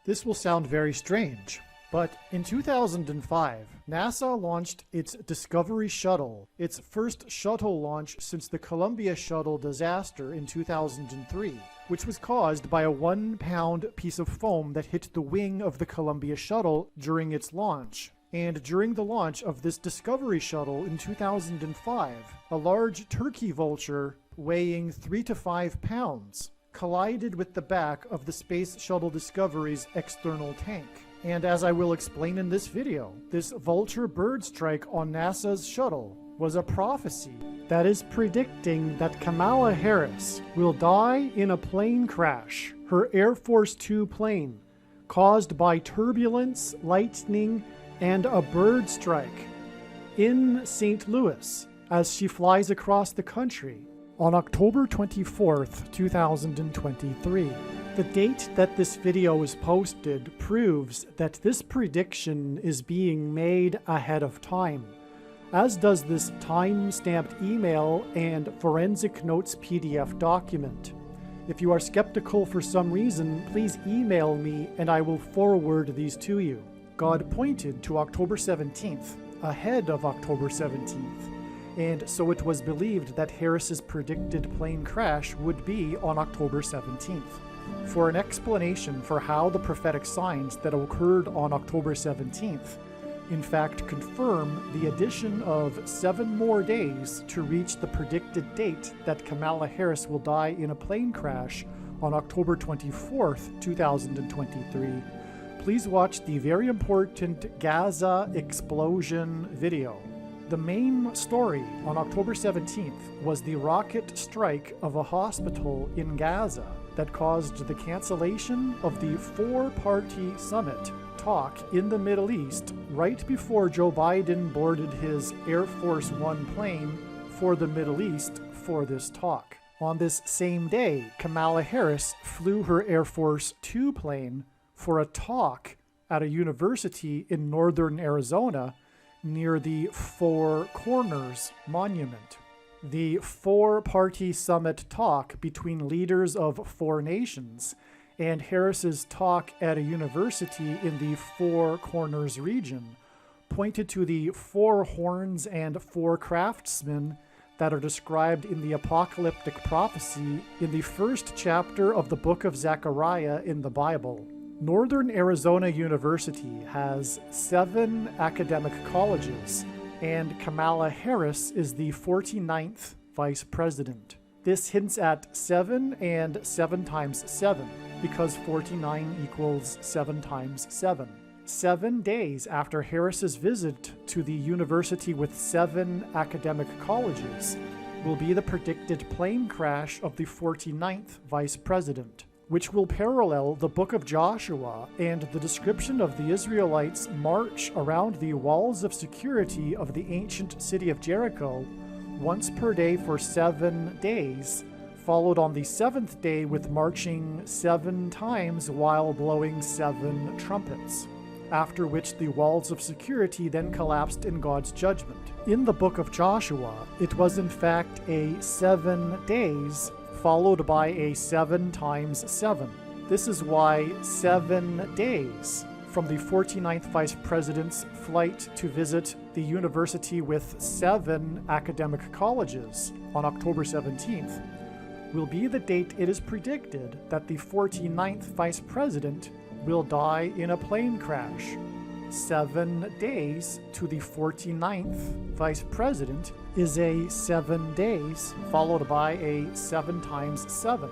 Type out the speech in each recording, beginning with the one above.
This will sound very strange, but in 2005, NASA launched its Discovery Shuttle, its first shuttle launch since the Columbia Shuttle disaster in 2003, which was caused by a 1-pound piece of foam that hit the wing of the Columbia Shuttle during its launch. And during the launch of this Discovery Shuttle in 2005, a large turkey vulture weighing 3 to 5 pounds collided with the back of the Space Shuttle Discovery's external tank. And as I will explain in this video, this vulture bird strike on NASA's shuttle was a prophecy that is predicting that Kamala Harris will die in a plane crash, her Air Force Two plane, caused by turbulence, lightning, and a bird strike in St. Louis as she flies across the country on October 24th, 2023. The date that this video is posted proves that this prediction is being made ahead of time, as does this time-stamped email and forensic notes PDF document. If you are skeptical for some reason, please email me and I will forward these to you. God pointed to October 17th, ahead of October 17th, and so it was believed that Harris's predicted plane crash would be on October 17th. For an explanation for how the prophetic signs that occurred on October 17th in fact confirm the addition of 7 more days to reach the predicted date that Kamala Harris will die in a plane crash on October 24th, 2023, please watch the very important Gaza explosion video. The main story on October 17th was the rocket strike of a hospital in Gaza that caused the cancellation of the 4-party summit talk in the Middle East right before Joe Biden boarded his Air Force One plane for the Middle East for this talk. On this same day, Kamala Harris flew her Air Force Two plane for a talk at a university in northern Arizona near the Four Corners Monument. The 4-party summit talk between leaders of 4 nations and Harris's talk at a university in the Four Corners region pointed to the 4 horns and 4 craftsmen that are described in the apocalyptic prophecy in the first chapter of the book of Zechariah in the Bible. Northern Arizona University has 7 academic colleges, and Kamala Harris is the 49th vice president. This hints at 7 and 7 times 7, because 49 equals 7 times 7. 7 days after Harris's visit to the university with 7 academic colleges will be the predicted plane crash of the 49th vice president, which will parallel the book of Joshua and the description of the Israelites' march around the walls of security of the ancient city of Jericho once per day for 7 days, followed on the 7th day with marching 7 times while blowing 7 trumpets, after which the walls of security then collapsed in God's judgment. In the book of Joshua, it was in fact a 7 days followed by a 7 times 7. This is why 7 days from the 49th vice president's flight to visit the university with 7 academic colleges on October 17th will be the date it is predicted that the 49th vice president will die in a plane crash. 7 days to the 49th vice president is a 7 days followed by a 7 times 7,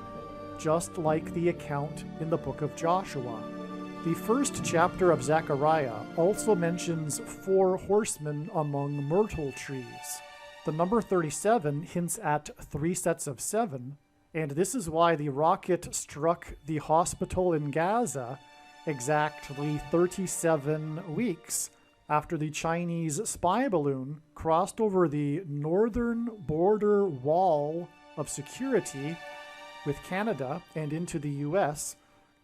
just like the account in the book of Joshua. The first chapter of Zechariah also mentions 4 horsemen among myrtle trees. The number 37 hints at 3 sets of 7, and this is why the rocket struck the hospital in Gaza exactly 37 weeks after the Chinese spy balloon crossed over the northern border wall of security with Canada and into the US,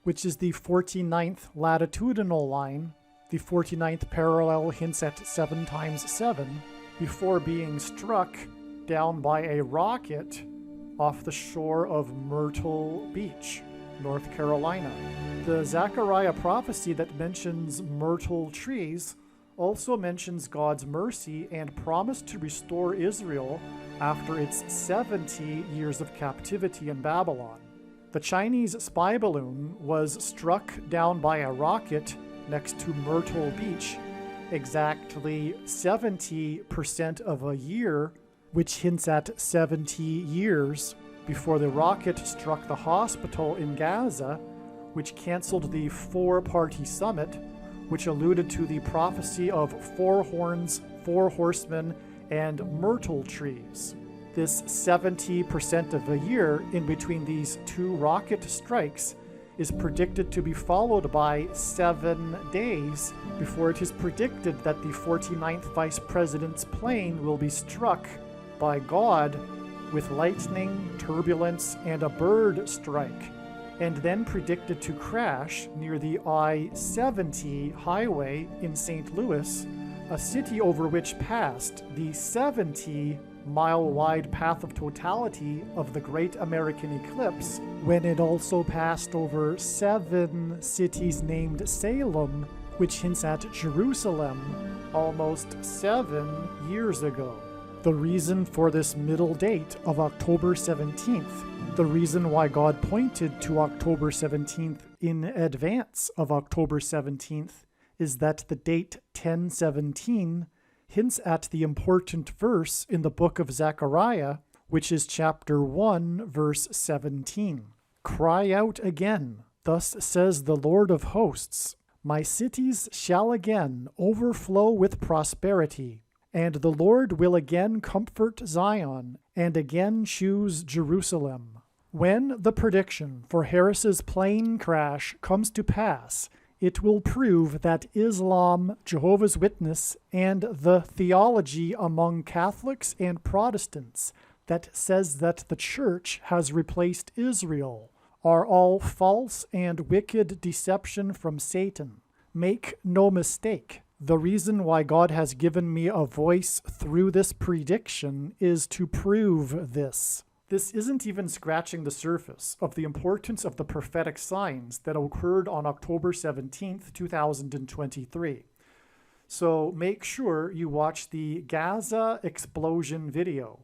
which is the 49th latitudinal line. The 49th parallel hints at 7 times 7, before being struck down by a rocket off the shore of Myrtle Beach. North Carolina. The Zechariah prophecy that mentions myrtle trees also mentions God's mercy and promise to restore Israel after its 70 years of captivity in Babylon. The Chinese spy balloon was struck down by a rocket next to Myrtle Beach exactly 70% of a year, which hints at 70 years before the rocket struck the hospital in Gaza, which canceled the four-party summit, which alluded to the prophecy of 4 horns, 4 horsemen, and myrtle trees. This 70% of a year in between these 2 rocket strikes is predicted to be followed by 7 days before it is predicted that the 49th Vice President's plane will be struck by God with lightning, turbulence, and a bird strike, and then predicted to crash near the I-70 highway in St. Louis, a city over which passed the 70-mile-wide path of totality of the Great American Eclipse, when it also passed over 7 cities named Salem, which hints at Jerusalem, almost 7 years ago. The reason for this middle date of October 17th, the reason why God pointed to October 17th in advance of October 17th, is that the date 1017 hints at the important verse in the book of Zechariah, which is chapter 1, verse 17. Cry out again, thus says the Lord of hosts, my cities shall again overflow with prosperity, and the Lord will again comfort Zion, and again choose Jerusalem. When the prediction for Harris's plane crash comes to pass, it will prove that Islam, Jehovah's Witness, and the theology among Catholics and Protestants that says that the Church has replaced Israel are all false and wicked deception from Satan. Make no mistake. The reason why God has given me a voice through this prediction is to prove this. This isn't even scratching the surface of the importance of the prophetic signs that occurred on October 17th, 2023. So make sure you watch the Gaza explosion video.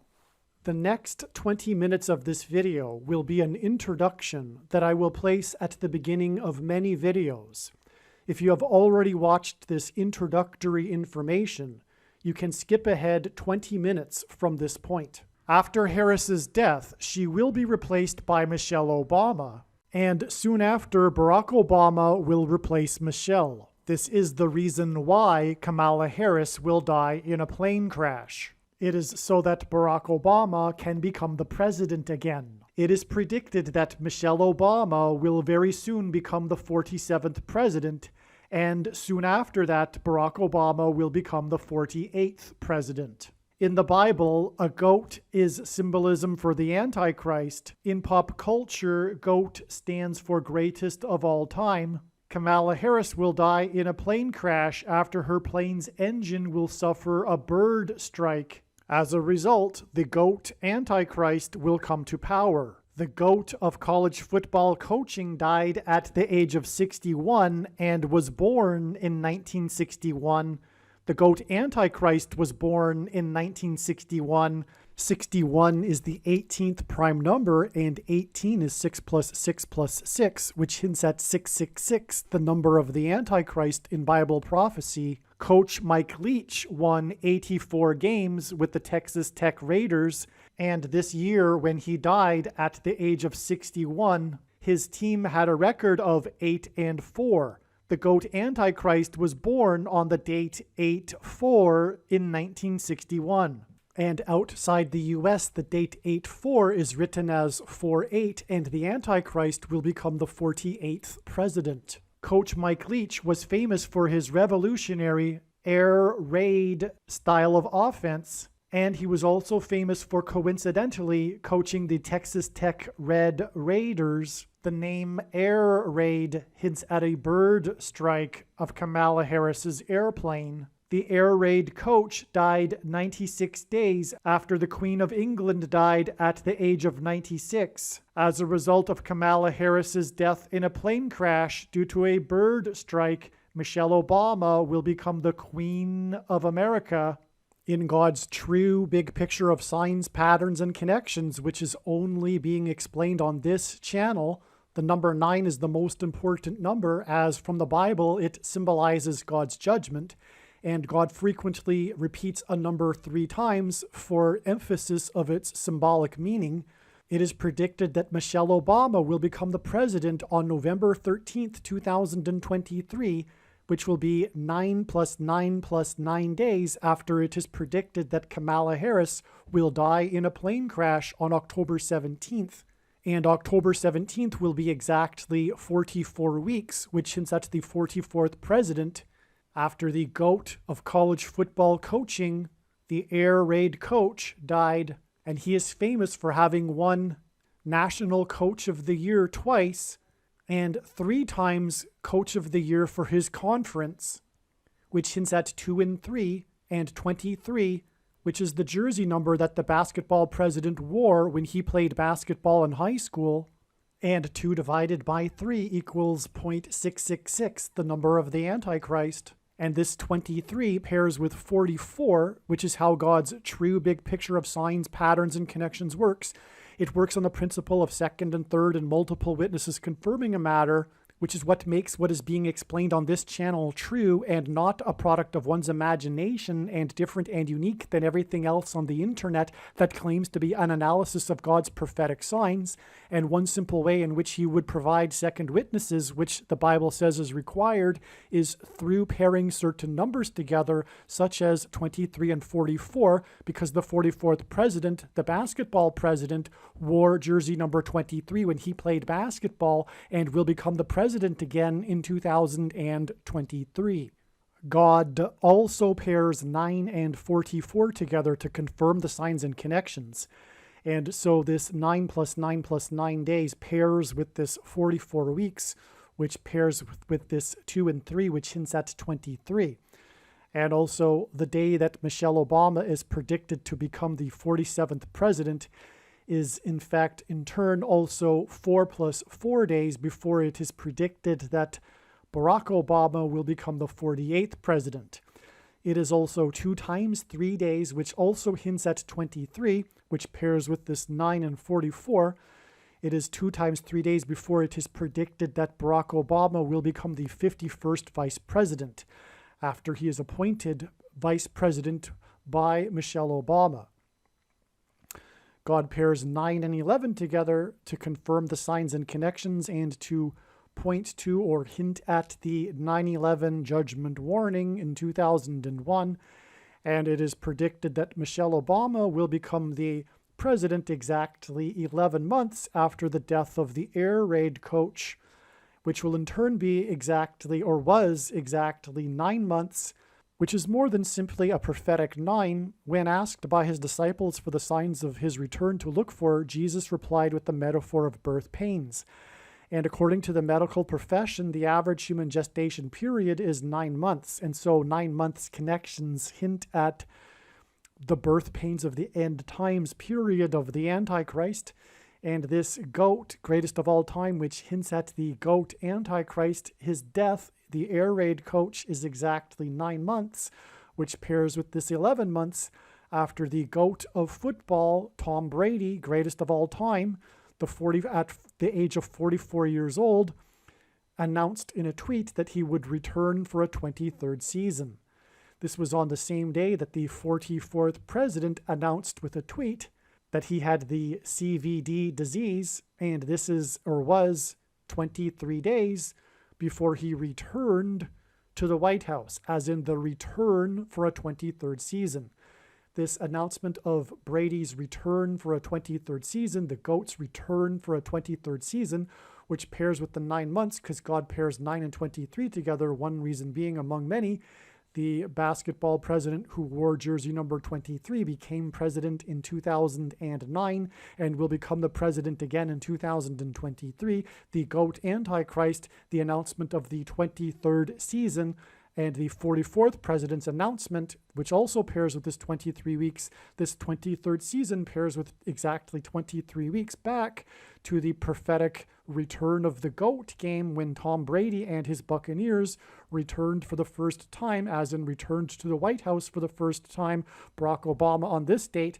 The next 20 minutes of this video will be an introduction that I will place at the beginning of many videos. If you have already watched this introductory information, you can skip ahead 20 minutes from this point. After Harris's death, she will be replaced by Michelle Obama, and soon after, Barack Obama will replace Michelle. This is the reason why Kamala Harris will die in a plane crash. It is so that Barack Obama can become the president again. It is predicted that Michelle Obama will very soon become the 47th president, and soon after that, Barack Obama will become the 48th president. In the Bible, a goat is symbolism for the Antichrist. In pop culture, goat stands for greatest of all time. Kamala Harris will die in a plane crash after her plane's engine will suffer a bird strike. As a result, the GOAT Antichrist will come to power. The GOAT of college football coaching died at the age of 61 and was born in 1961. The GOAT Antichrist was born in 1961. 61 is the 18th prime number, and 18 is 6 plus 6 plus 6, which hints at 666, the number of the Antichrist in Bible prophecy. Coach Mike Leach won 84 games with the Texas Tech Raiders, and this year, when he died at the age of 61, his team had a record of 8-4. The GOAT Antichrist was born on the date 8-4 in 1961. And outside the US, the date 8-4 is written as 4-8, and the Antichrist will become the 48th president. Coach Mike Leach was famous for his revolutionary air raid style of offense, and he was also famous for coincidentally coaching the Texas Tech Red Raiders. The name Air Raid hints at a bird strike of Kamala Harris's airplane. The air raid coach died 96 days after the Queen of England died at the age of 96 as a result of Kamala Harris's death in a plane crash due to a bird strike. Michelle Obama will become the Queen of America. In God's true big picture of signs, patterns, and connections, which is only being explained on this channel, the number 9 is the most important number, as from the Bible it symbolizes God's judgment, and God frequently repeats a number 3 times for emphasis of its symbolic meaning. It is predicted that Michelle Obama will become the president on November 13th, 2023, which will be 9 + 9 + 9 days after it is predicted that Kamala Harris will die in a plane crash on October 17th. And October 17th will be exactly 44 weeks, which hints at the 44th president. After the GOAT of college football coaching, the air raid coach, died, and he is famous for having won National Coach of the Year twice and 3 times Coach of the Year for his conference, which hints at 2 and 3 and 23, which is the jersey number that the basketball president wore when he played basketball in high school. And 2 divided by 3 equals 0.666, the number of the Antichrist. And this 23 pairs with 44, which is how God's true big picture of signs, patterns, and connections works. It works on the principle of second and third and multiple witnesses confirming a matter, which is what makes what is being explained on this channel true and not a product of one's imagination and different and unique than everything else on the internet that claims to be an analysis of God's prophetic signs. And one simple way in which he would provide second witnesses, which the Bible says is required, is through pairing certain numbers together, such as 23 and 44, because the 44th president, the basketball president, wore jersey number 23 when he played basketball and will become the president again in 2023. God also pairs 9 and 44 together to confirm the signs and connections. And so this 9 + 9 + 9 days pairs with this 44 weeks, which pairs with this 2 and 3, which hints at 23. And also the day that Michelle Obama is predicted to become the 47th president is in fact in turn also 4 + 4 days before it is predicted that Barack Obama will become the 48th president. It is also 2 times 3 days, which also hints at 23, which pairs with this 9 and 44. It is 2 times 3 days before it is predicted that Barack Obama will become the 51st vice president, after he is appointed vice president by Michelle Obama. God pairs 9 and 11 together to confirm the signs and connections and to point to or hint at the 9/11 judgment warning in 2001. And it is predicted that Michelle Obama will become the president exactly 11 months after the death of the air raid coach, which will in turn be exactly, or was exactly, 9 months, which is more than simply a prophetic 9. When asked by his disciples for the signs of his return to look for, Jesus replied with the metaphor of birth pains. And according to the medical profession, the average human gestation period is 9 months. And so 9 months connections hint at the birth pains of the end times period of the Antichrist. And this GOAT, greatest of all time, which hints at the GOAT Antichrist, his death, the air raid coach, is exactly 9 months, which pairs with this 11 months after the GOAT of football, Tom Brady, greatest of all time, at the age of 44 years old, announced in a tweet that he would return for a 23rd season. This was on the same day that the 44th president announced with a tweet that he had the CVD disease, and this is, or was, 23 days before he returned to the White House, as in the return for a 23rd season. This announcement of Brady's return for a 23rd season, the GOAT's return for a 23rd season, which pairs with the 9 months because God pairs 9 and 23 together, one reason being among many, the basketball president who wore jersey number 23 became president in 2009 and will become the president again in 2023. The GOAT Antichrist, the announcement of the 23rd season, And the 44th president's announcement, which also pairs with this 23 weeks, this 23rd season pairs with exactly 23 weeks back to the prophetic return of the GOAT game when Tom Brady and his Buccaneers returned for the first time, as in returned to the White House for the first time. Barack Obama on this date,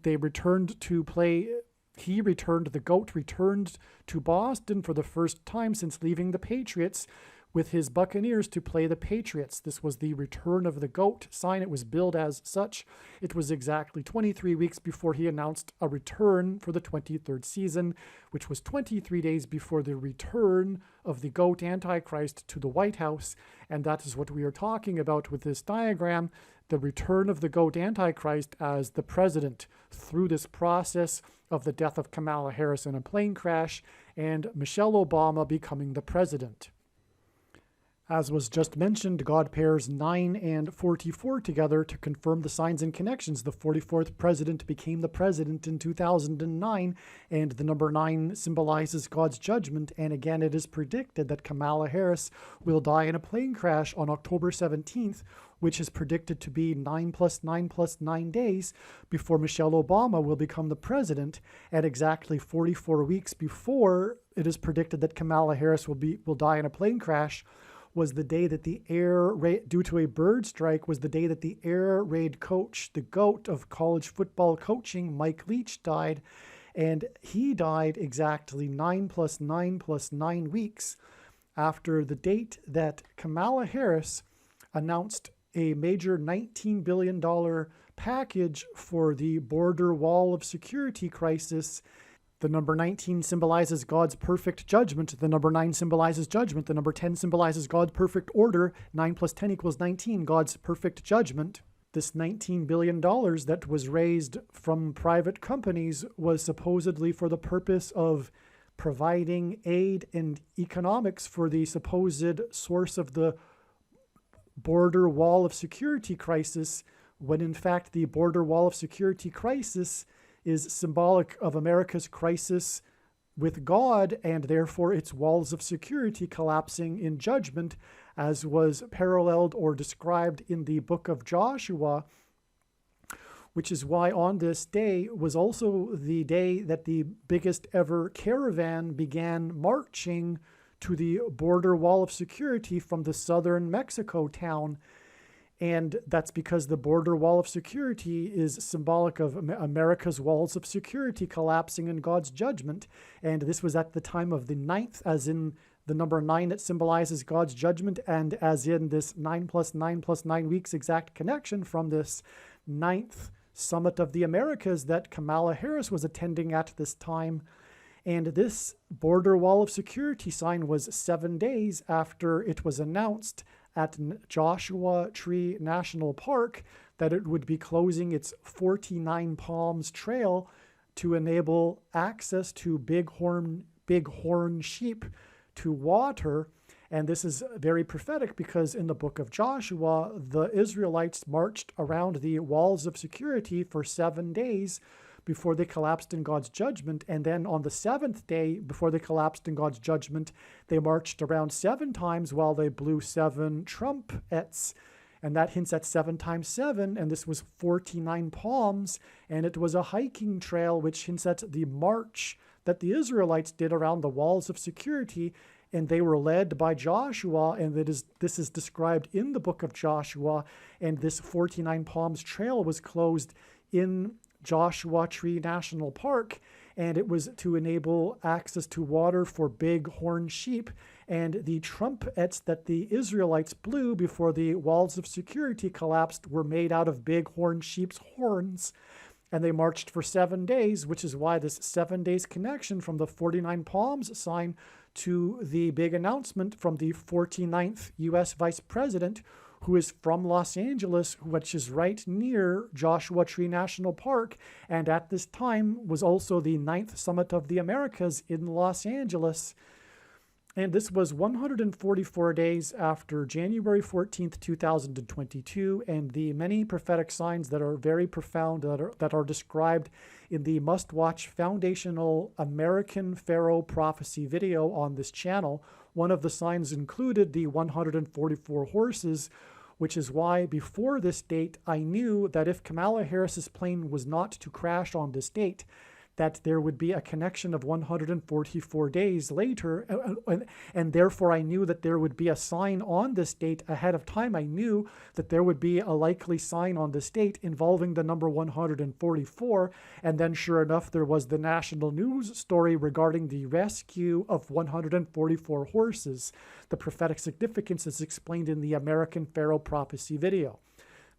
they returned to play. The GOAT returned to Boston for the first time since leaving the Patriots with his Buccaneers to play the Patriots. This was the return of the GOAT sign. It was billed as such. It was exactly 23 weeks before he announced a return for the 23rd season, which was 23 days before the return of the GOAT Antichrist to the White House. And that is what we are talking about with this diagram, the return of the GOAT Antichrist as the president through this process of the death of Kamala Harris in a plane crash and Michelle Obama becoming the president. As was just mentioned, God pairs 9 and 44 together to confirm the signs and connections. The 44th president became the president in 2009, and the number 9 symbolizes God's judgment. And again, it is predicted that Kamala Harris will die in a plane crash on October 17th, which is predicted to be 9 plus 9 plus 9 days before Michelle Obama will become the president. At exactly 44 weeks before it is predicted that Kamala Harris will die in a plane crash, was the day that the air raid, due to a bird strike, was the day that the air raid coach, the GOAT of college football coaching, Mike Leach, died. And he died exactly 9 plus 9 plus 9 weeks after the date that Kamala Harris announced a major $19 billion package for the border wall of security crisis. The number 19 symbolizes God's perfect judgment. The number 9 symbolizes judgment. The number 10 symbolizes God's perfect order. 9 plus 10 equals 19, God's perfect judgment. This $19 billion that was raised from private companies was supposedly for the purpose of providing aid and economics for the supposed source of the border wall of security crisis, when in fact the border wall of security crisis is symbolic of America's crisis with God, and therefore its walls of security collapsing in judgment, as was paralleled or described in the book of Joshua, which is why on this day was also the day that the biggest ever caravan began marching to the border wall of security from the southern Mexico town. And that's because the border wall of security is symbolic of America's walls of security collapsing in God's judgment. And this was at the time of the 9th, as in the number 9 that symbolizes God's judgment, and as in this 9 plus 9 plus 9 weeks exact connection from this 9th Summit of the Americas that Kamala Harris was attending at this time. And this border wall of security sign was 7 days after it was announced at Joshua Tree National Park that it would be closing its 49 Palms Trail to enable access to bighorn sheep to water. And this is very prophetic because in the book of Joshua, the Israelites marched around the walls of security for 7 days before they collapsed in God's judgment. And then on the 7th day, before they collapsed in God's judgment, they marched around 7 times while they blew 7 trumpets. And that hints at 7 times 7, and this was 49 palms, and it was a hiking trail, which hints at the march that the Israelites did around the walls of security, and they were led by Joshua, and this is described in the book of Joshua, and this 49 Palms Trail was closed in Joshua Tree National Park, and it was to enable access to water for bighorn sheep. And the trumpets that the Israelites blew before the walls of security collapsed were made out of bighorn sheep's horns. And they marched for 7 days, which is why this 7 days connection from the 49 Palms sign to the big announcement from the 49th U.S. Vice President, who is from Los Angeles, which is right near Joshua Tree National Park, and at this time was also the 9th Summit of the Americas in Los Angeles. And this was 144 days after January 14th, 2022, and the many prophetic signs that are very profound that are described in the must-watch foundational American Pharaoh prophecy video on this channel, One of the signs included the 144 horses, which is why before this date I knew that if Kamala Harris's plane was not to crash on this date, that there would be a connection of 144 days later, and therefore I knew that there would be a sign on this date ahead of time. I knew that there would be a likely sign on this date involving the number 144, and then sure enough, there was the national news story regarding the rescue of 144 horses. The prophetic significance is explained in the American Pharaoh prophecy video.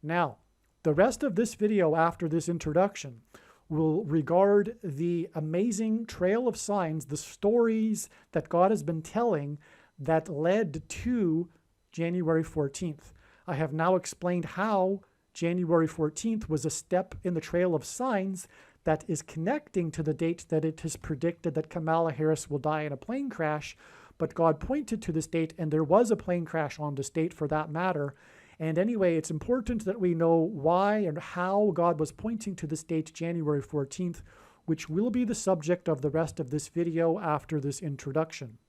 Now, the rest of this video after this introduction will regard the amazing trail of signs, the stories that God has been telling that led to January 14th. I have now explained how January 14th was a step in the trail of signs that is connecting to the date that it is predicted that Kamala Harris will die in a plane crash, but God pointed to this date, and there was a plane crash on this date for that matter. And anyway, it's important that we know why and how God was pointing to this date, January 14th, which will be the subject of the rest of this video after this introduction.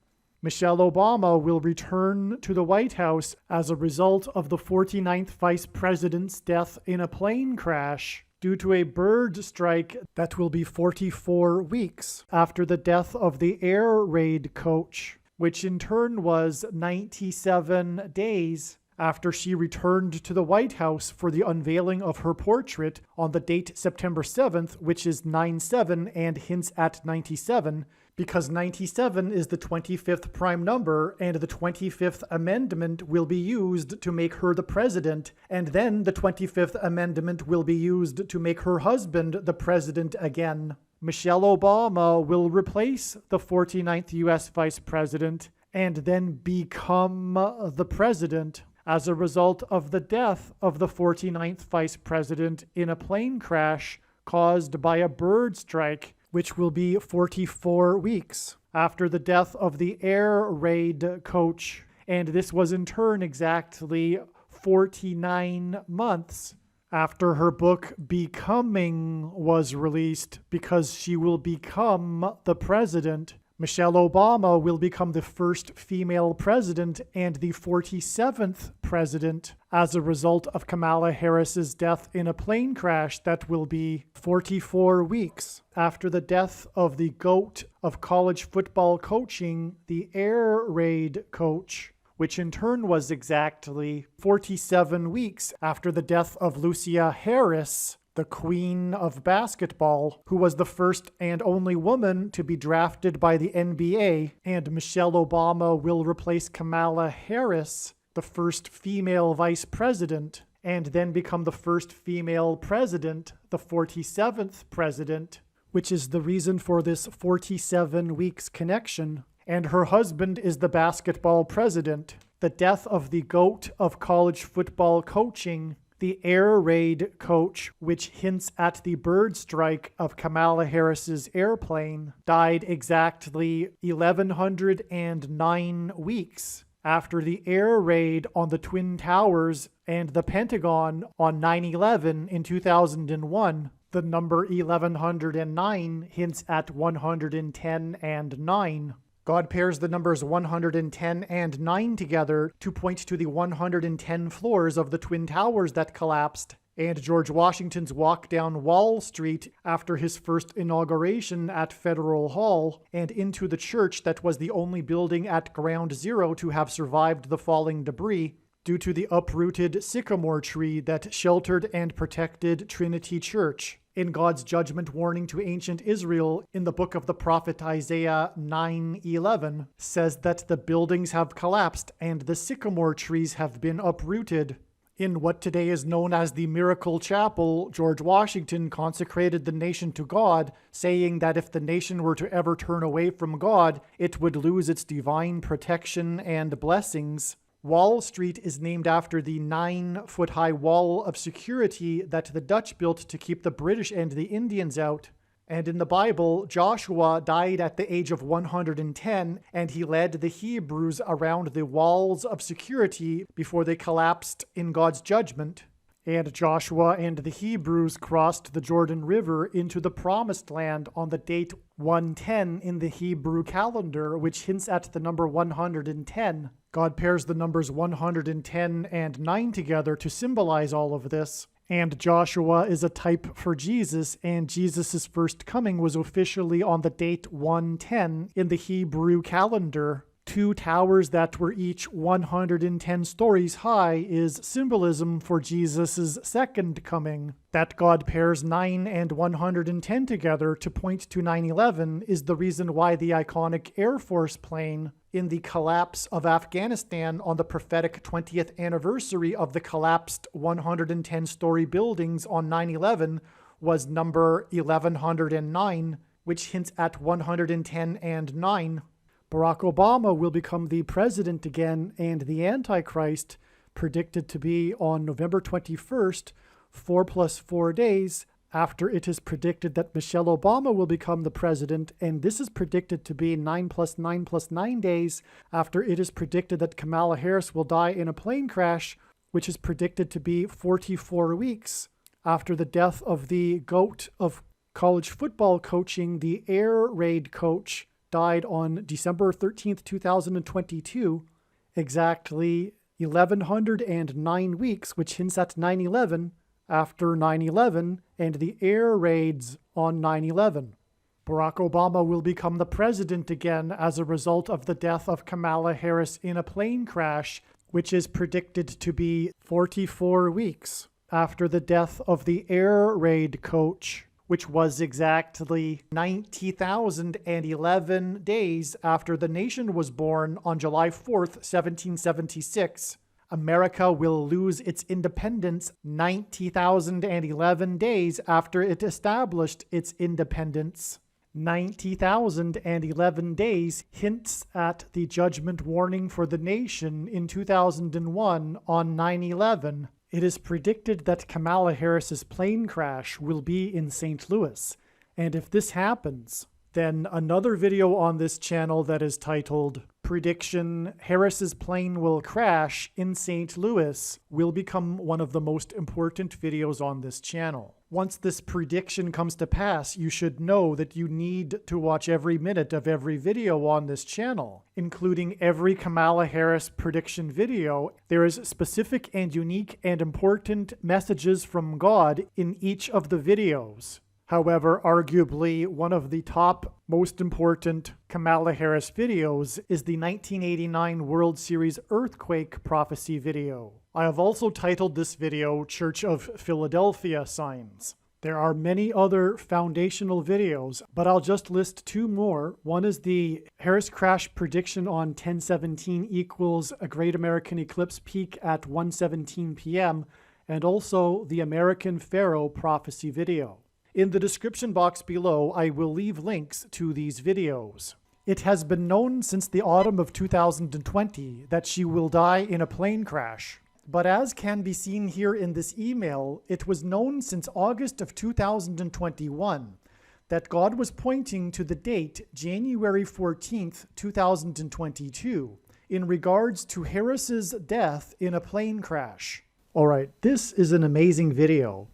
Michelle Obama will return to the White House as a result of the 49th Vice President's death in a plane crash due to a bird strike that will be 44 weeks after the death of the air raid coach, which in turn was 97 days after she returned to the White House for the unveiling of her portrait on the date September 7th, which is 9/7 and hints at 97, because 97 is the 25th prime number, and the 25th Amendment will be used to make her the president, and then the 25th Amendment will be used to make her husband the president again. Michelle Obama will replace the 49th U.S. Vice President and then become the president as a result of the death of the 49th Vice President in a plane crash caused by a bird strike, which will be 44 weeks after the death of the air raid coach. And this was in turn exactly 49 months after her book Becoming was released, because she will become the president. Michelle Obama will become the first female president and the 47th president as a result of Kamala Harris's death in a plane crash that will be 44 weeks after the death of the GOAT of college football coaching, the air raid coach, which in turn was exactly 47 weeks after the death of Lucia Harris, the queen of basketball, who was the first and only woman to be drafted by the NBA, and Michelle Obama will replace Kamala Harris, the first female vice president, and then become the first female president, the 47th president, which is the reason for this 47 weeks connection. And her husband is the basketball president. The death of the GOAT of college football coaching, the air raid coach, which hints at the bird strike of Kamala Harris's airplane, died exactly 1,109 weeks after the air raid on the Twin Towers and the Pentagon on 9/11 in 2001. The number 1109 hints at 110 and 9. God pairs the numbers 110 and 9 together to point to the 110 floors of the Twin Towers that collapsed, and George Washington's walk down Wall Street after his first inauguration at Federal Hall, and into the church that was the only building at Ground Zero to have survived the falling debris, due to the uprooted sycamore tree that sheltered and protected Trinity Church. In God's judgment warning to ancient Israel in the book of the prophet Isaiah 9:11 says that the buildings have collapsed and the sycamore trees have been uprooted. In what today is known as the Miracle Chapel, George Washington consecrated the nation to God, saying that if the nation were to ever turn away from God, it would lose its divine protection and blessings. Wall Street is named after the 9-foot-high wall of security that the Dutch built to keep the British and the Indians out. And in the Bible, Joshua died at the age of 110, and he led the Hebrews around the walls of security before they collapsed in God's judgment. And Joshua and the Hebrews crossed the Jordan River into the Promised Land on the date 110 in the Hebrew calendar, which hints at the number 110. God pairs the numbers 110 and 9 together to symbolize all of this. And Joshua is a type for Jesus, and Jesus' first coming was officially on the date 110 in the Hebrew calendar. 2 towers that were each 110 stories high is symbolism for Jesus' second coming. That God pairs 9 and 110 together to point to 9/11 is the reason why the iconic Air Force plane in the collapse of Afghanistan on the prophetic 20th anniversary of the collapsed 110-story buildings on 9/11 was number 1109, which hints at 110 and 9. Barack Obama will become the president again, and the Antichrist, predicted to be on November 21st, 4 + 4 days, after it is predicted that Michelle Obama will become the president, and this is predicted to be 9 + 9 + 9 days, after it is predicted that Kamala Harris will die in a plane crash, which is predicted to be 44 weeks, after the death of the GOAT of college football coaching, the air raid coach, died on December 13th, 2022, exactly 1,109 weeks, which hints at 9/11, after 9/11 and the air raids on 9/11. Barack Obama will become the president again as a result of the death of Kamala Harris in a plane crash, which is predicted to be 44 weeks, after the death of the air raid coach, which was exactly 90,011 days after the nation was born on July 4th, 1776. America will lose its independence 90,011 days after it established its independence. 90,011 days hints at the judgment warning for the nation in 2001 on 9/11. It is predicted that Kamala Harris's plane crash will be in St. Louis. And if this happens, then another video on this channel that is titled Prediction Harris's Plane Will Crash in St. Louis will become one of the most important videos on this channel. Once this prediction comes to pass, you should know that you need to watch every minute of every video on this channel, including every Kamala Harris prediction video. There is specific and unique and important messages from God in each of the videos. However, arguably one of the top most important Kamala Harris videos is the 1989 World Series earthquake prophecy video. I have also titled this video Church of Philadelphia Signs. There are many other foundational videos, but I'll just list 2 more. One is the Harris crash prediction on 10/17 equals a great American eclipse peak at 1:17 p.m., and also the American Pharaoh prophecy video. In the description box below, I will leave links to these videos. It has been known since the autumn of 2020 that she will die in a plane crash. But as can be seen here in this email, it was known since August of 2021 that God was pointing to the date January 14th, 2022 in regards to Harris's death in a plane crash. All right, this is an amazing video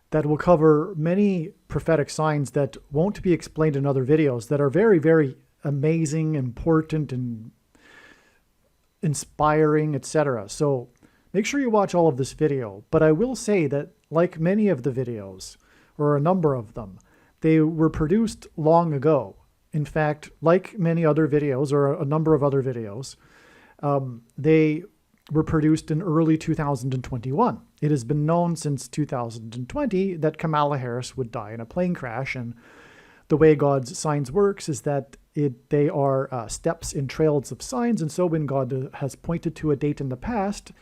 that will cover many prophetic signs that won't be explained in other videos that are very, very amazing, important, and inspiring, etc. So make sure you watch all of this video. But I will say that, like many of the videos, or a number of them, they were produced long ago. In fact, like many other videos, or a number of other videos, they were produced in early 2021. It has been known since 2020 that Kamala Harris would die in a plane crash, and the way God's signs works is that they are steps in trails of signs, and so when God has pointed to a date in the past,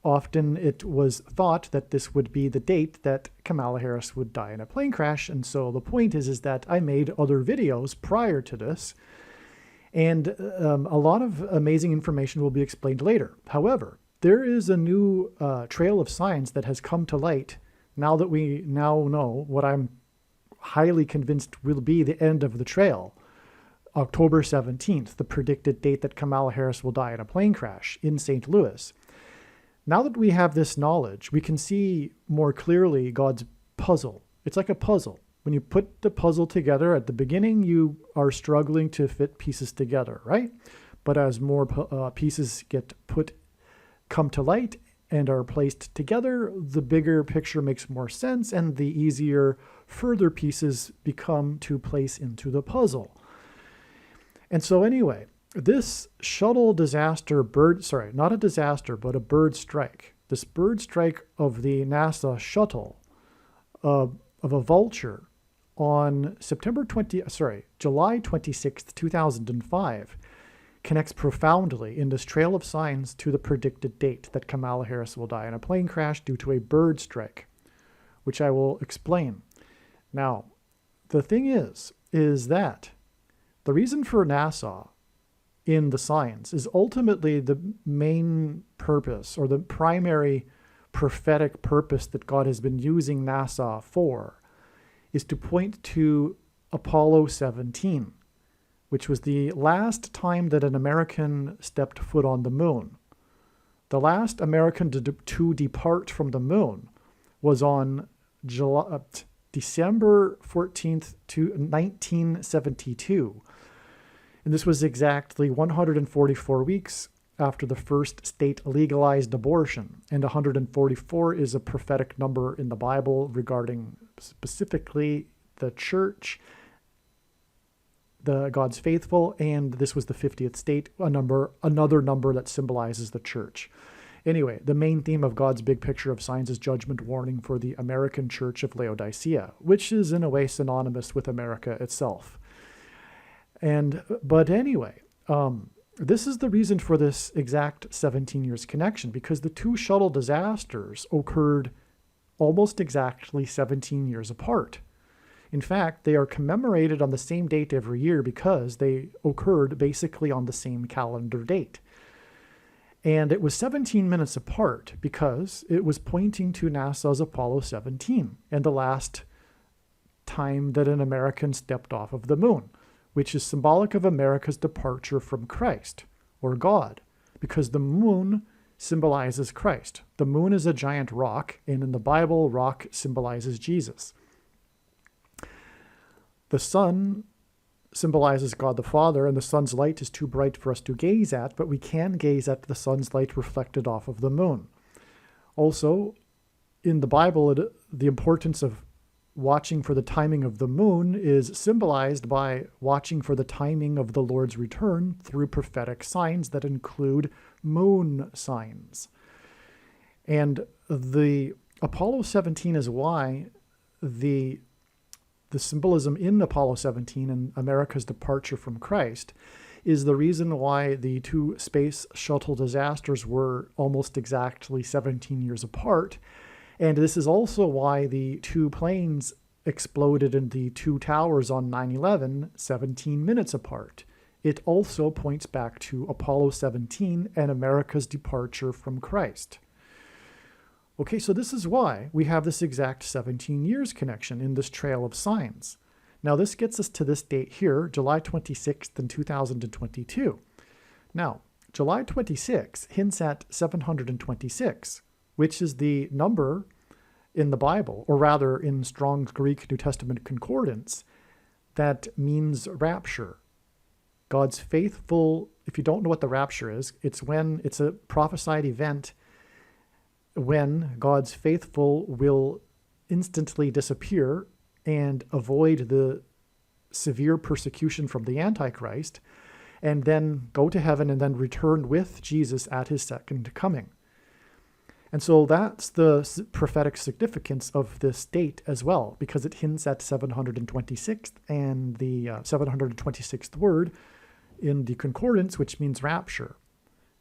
often it was thought that this would be the date that Kamala Harris would die in a plane crash, and so the point is that I made other videos prior to this, and a lot of amazing information will be explained later. However, there is a new trail of signs that has come to light now that we now know what I'm highly convinced will be the end of the trail. October 17th, the predicted date that Kamala Harris will die in a plane crash in St. Louis. Now that we have this knowledge, we can see more clearly God's puzzle. It's like a puzzle when you put the puzzle together at the beginning, you are struggling to fit pieces together, right? But as more pieces come to light and are placed together, the bigger picture makes more sense, and the easier further pieces become to place into the puzzle. And so anyway, this shuttle disaster not a disaster, but a bird strike. This bird strike of the NASA shuttle of a Vulture on July 26th, 2005, connects profoundly in this trail of signs to the predicted date that Kamala Harris will die in a plane crash due to a bird strike, which I will explain. Now, the thing is that the reason for NASA in the signs is ultimately the main purpose, or the primary prophetic purpose that God has been using NASA for, is to point to Apollo 17, which was the last time that an American stepped foot on the moon. The last American to depart from the moon was on December 14th, 1972. And this was exactly 144 weeks after the first state legalized abortion. And 144 is a prophetic number in the Bible regarding specifically the church, the God's faithful, and this was the 50th state, another number that symbolizes the church. Anyway, the main theme of God's big picture of signs is judgment warning for the American Church of Laodicea, which is in a way synonymous with America itself. But anyway, this is the reason for this exact 17 years connection, because the two shuttle disasters occurred almost exactly 17 years apart. In fact, they are commemorated on the same date every year because they occurred basically on the same calendar date. And it was 17 minutes apart because it was pointing to NASA's Apollo 17 and the last time that an American stepped off of the moon, which is symbolic of America's departure from Christ, or God, because the moon symbolizes Christ. The moon is a giant rock, and in the Bible, rock symbolizes Jesus. The sun symbolizes God the Father, and the sun's light is too bright for us to gaze at, but we can gaze at the sun's light reflected off of the moon. Also, in the Bible, the importance of watching for the timing of the moon is symbolized by watching for the timing of the Lord's return through prophetic signs that include moon signs. And the Apollo 17 is why the symbolism in Apollo 17 and America's departure from Christ is the reason why the two space shuttle disasters were almost exactly 17 years apart. And this is also why the two planes exploded in the two towers on 9/11 17 minutes apart. It also points back to Apollo 17 and America's departure from Christ. Okay, so this is why we have this exact 17 years connection in this trail of signs. Now this gets us to this date here, July 26th in 2022. Now, July 26 hints at 726, which is the number in the Bible, or rather in Strong's Greek New Testament Concordance, that means rapture. God's faithful, if you don't know what the rapture is, it's a prophesied event when God's faithful will instantly disappear and avoid the severe persecution from the Antichrist, and then go to heaven and then return with Jesus at his second coming. And so that's the prophetic significance of this date as well, because it hints at 726th and the 726th word in the concordance, which means rapture.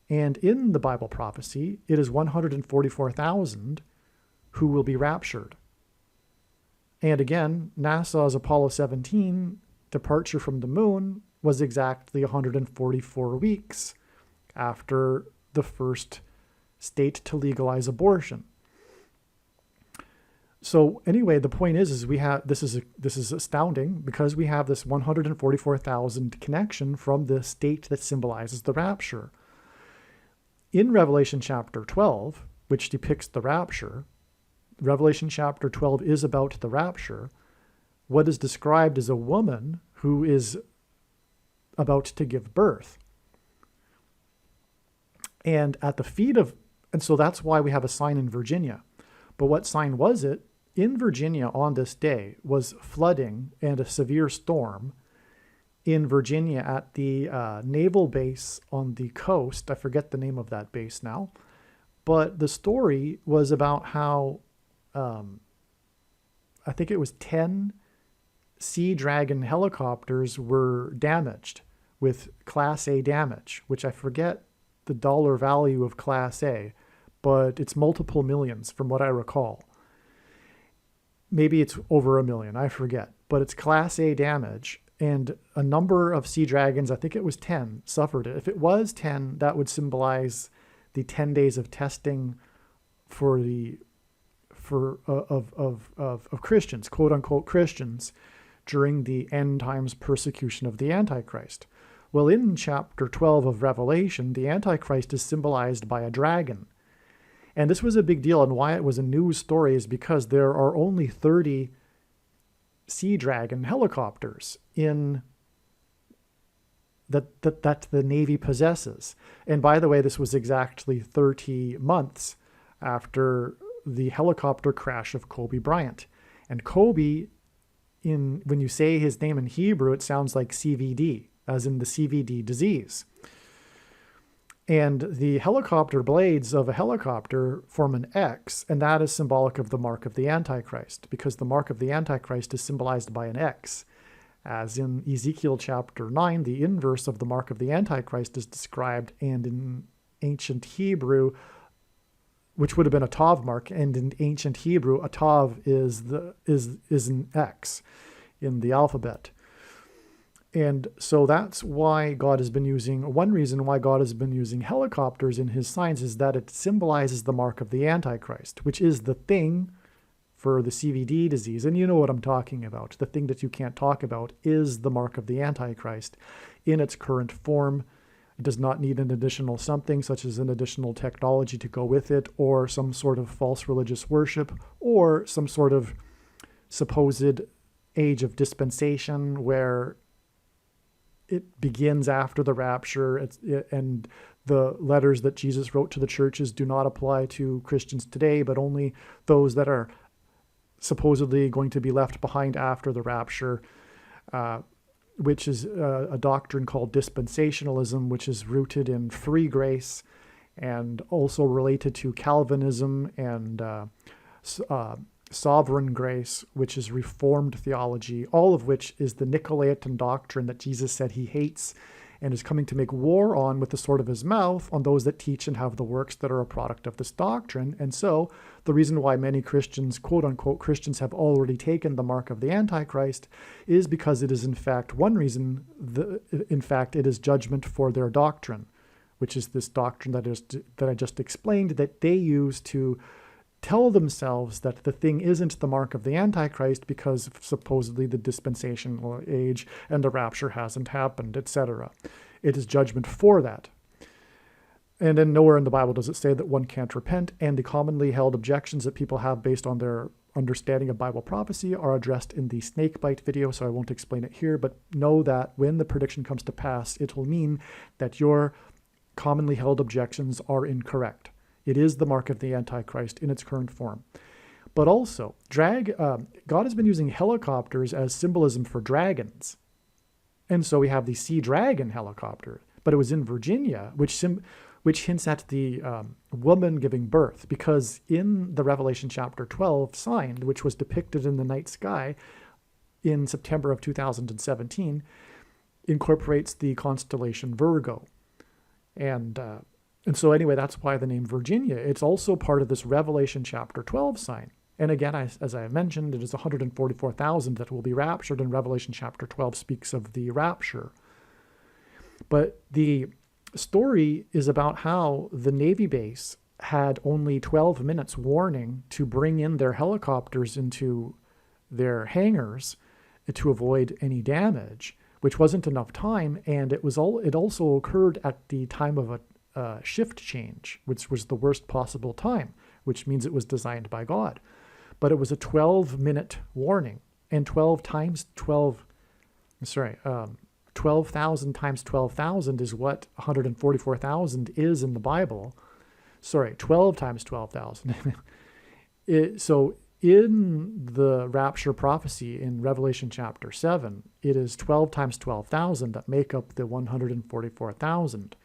And in the Bible prophecy, it is 144,000 who will be raptured. And again, NASA's Apollo 17 departure from the moon was exactly 144 weeks after the first state to legalize abortion. So anyway, the point is we have this is astounding because we have this 144,000 connection from the state that symbolizes the rapture. In Revelation chapter 12, which depicts the rapture, Revelation chapter 12 is about the rapture. what is described as a woman who is about to give birth. And at the feet of, and so that's why we have a sign in Virginia. But what sign was it? In Virginia on this day was flooding and a severe storm in Virginia at the naval base on the coast. I forget the name of that base now. But the story was about how I think it was 10 Sea Dragon helicopters were damaged with Class A damage, which I forget the dollar value of Class A, but it's multiple millions from what I recall. Maybe it's over $1 million, I forget, but it's Class A damage, and a number of Sea Dragons, I think it was 10, suffered it. If it was 10, that would symbolize the 10 days of testing of Christians, quote unquote Christians, during the end times persecution of the Antichrist. Well, in chapter 12 of Revelation, the Antichrist is symbolized by a dragon. And this was a big deal, and why it was a news story is because there are only 30 Sea Dragon helicopters in that the Navy possesses. And by the way, this was exactly 30 months after the helicopter crash of Kobe Bryant. And Kobe, when you say his name in Hebrew, it sounds like CVD, as in the CVD disease. And the helicopter blades of a helicopter form an X, and that is symbolic of the mark of the Antichrist, because the mark of the Antichrist is symbolized by an X. As in Ezekiel chapter 9, the inverse of the mark of the Antichrist is described, and in ancient Hebrew, which would have been a Tav mark, and in ancient Hebrew, a Tav is an X in the alphabet. And so that's why God has been using, one reason why God has been using helicopters in his signs is that it symbolizes the mark of the Antichrist, which is the thing for the CVD disease. And you know what I'm talking about. The thing that you can't talk about is the mark of the Antichrist in its current form. It does not need an additional something, such as an additional technology to go with it, or some sort of false religious worship, or some sort of supposed age of dispensation where it begins after the rapture, and the letters that Jesus wrote to the churches do not apply to Christians today, but only those that are supposedly going to be left behind after the rapture, which is a doctrine called dispensationalism, which is rooted in free grace and also related to Calvinism and sovereign grace, which is Reformed theology, all of which is the Nicolaitan doctrine that Jesus said he hates and is coming to make war on with the sword of his mouth on those that teach and have the works that are a product of this doctrine. And so the reason why many Christians, quote unquote Christians, have already taken the mark of the Antichrist is because it is in fact one reason, in fact it is judgment for their doctrine, which is this doctrine that I just explained, that they use to tell themselves that the thing isn't the mark of the Antichrist because supposedly the dispensational age and the rapture hasn't happened, etc. It is judgment for that. And then nowhere in the Bible does it say that one can't repent, and the commonly held objections that people have based on their understanding of Bible prophecy are addressed in the snakebite video, so I won't explain it here, but know that when the prediction comes to pass, it will mean that your commonly held objections are incorrect. It is the mark of the Antichrist in its current form. But also, God has been using helicopters as symbolism for dragons. And so we have the Sea Dragon helicopter, but it was in Virginia, which hints at the woman giving birth, because in the Revelation chapter 12 sign, which was depicted in the night sky in September of 2017, incorporates the constellation Virgo. And so anyway, that's why the name Virginia. It's also part of this Revelation chapter 12 sign. And again, as I mentioned, it is 144,000 that will be raptured, and Revelation chapter 12 speaks of the rapture. But the story is about how the Navy base had only 12 minutes warning to bring in their helicopters into their hangars to avoid any damage, which wasn't enough time. And it also occurred at the time of a shift change, which was the worst possible time, which means it was designed by God. But it was a 12-minute warning. And 12,000 times 12,000 is what 144,000 is in the Bible. 12 times 12,000. So in the rapture prophecy in Revelation chapter 7, it is 12 times 12,000 that make up the 144,000.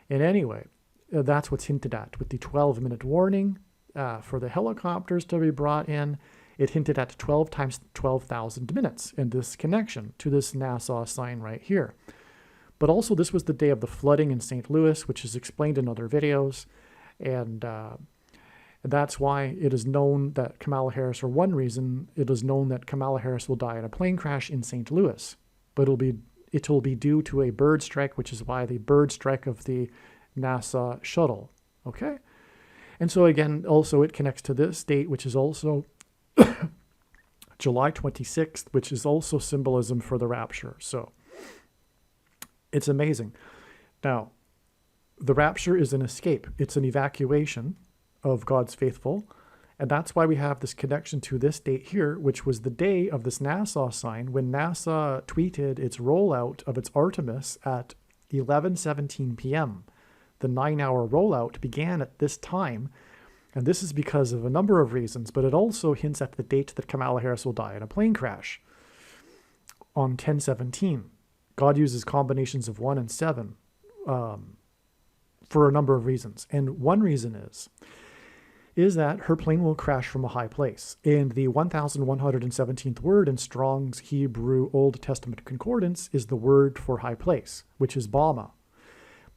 And anyway, that's what's hinted at with the 12-minute warning for the helicopters to be brought in. It hinted at 12 times 12,000 minutes in this connection to this NASA sign right here. But also this was the day of the flooding in St. Louis, which is explained in other videos. And that's why it is known that Kamala Harris, or one reason it is known that Kamala Harris will die in a plane crash in St. Louis. But it will be due to a bird strike, which is why the bird strike of the NASA shuttle. Okay? And so again, also it connects to this date, which is also July 26th, which is also symbolism for the rapture. So it's amazing. Now, the rapture is an escape. It's an evacuation of God's faithful. And that's why we have this connection to this date here, which was the day of this NASA sign when NASA tweeted its rollout of its Artemis at 11:17 p.m. The 9-hour rollout began at this time. And this is because of a number of reasons, but it also hints at the date that Kamala Harris will die in a plane crash on 10/17. God uses combinations of 1 and 7 for a number of reasons. And one reason is that her plane will crash from a high place. And the 1117th word in Strong's Hebrew Old Testament Concordance is the word for high place, which is Bama.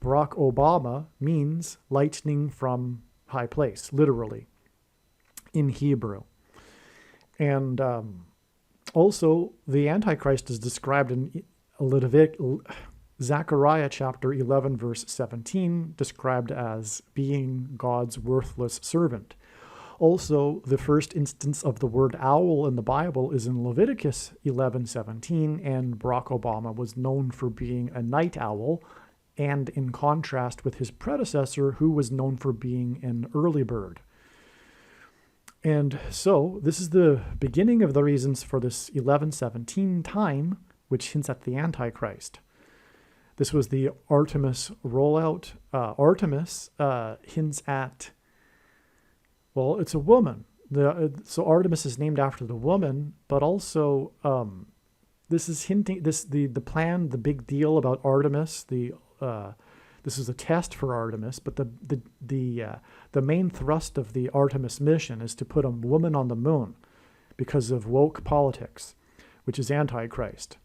Barack Obama means lightning from high place, literally, in Hebrew. And also, the Antichrist is described in Zechariah chapter 11, verse 17, described as being God's worthless servant. Also, the first instance of the word owl in the Bible is in Leviticus 11:17, and Barack Obama was known for being a night owl, and in contrast with his predecessor, who was known for being an early bird. And so this is the beginning of the reasons for this 11:17 time, which hints at the Antichrist. This was the Artemis rollout. Artemis hints at, well, it's a woman. So Artemis is named after the woman, but also this is hinting, the plan, the big deal about Artemis, this is a test for Artemis, but the main thrust of the Artemis mission is to put a woman on the moon because of woke politics, which is Antichrist.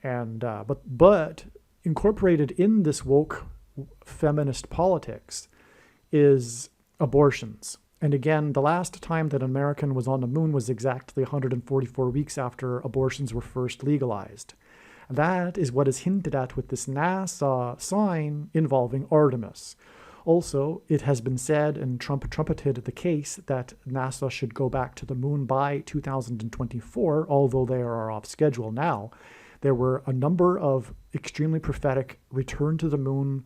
And but incorporated in this woke feminist politics is abortions. And again, the last time that an American was on the moon was exactly 144 weeks after abortions were first legalized. That is what is hinted at with this NASA sign involving Artemis. Also, it has been said and trumpeted the case that NASA should go back to the moon by 2024, although they are off schedule now. There were a number of extremely prophetic return to the moon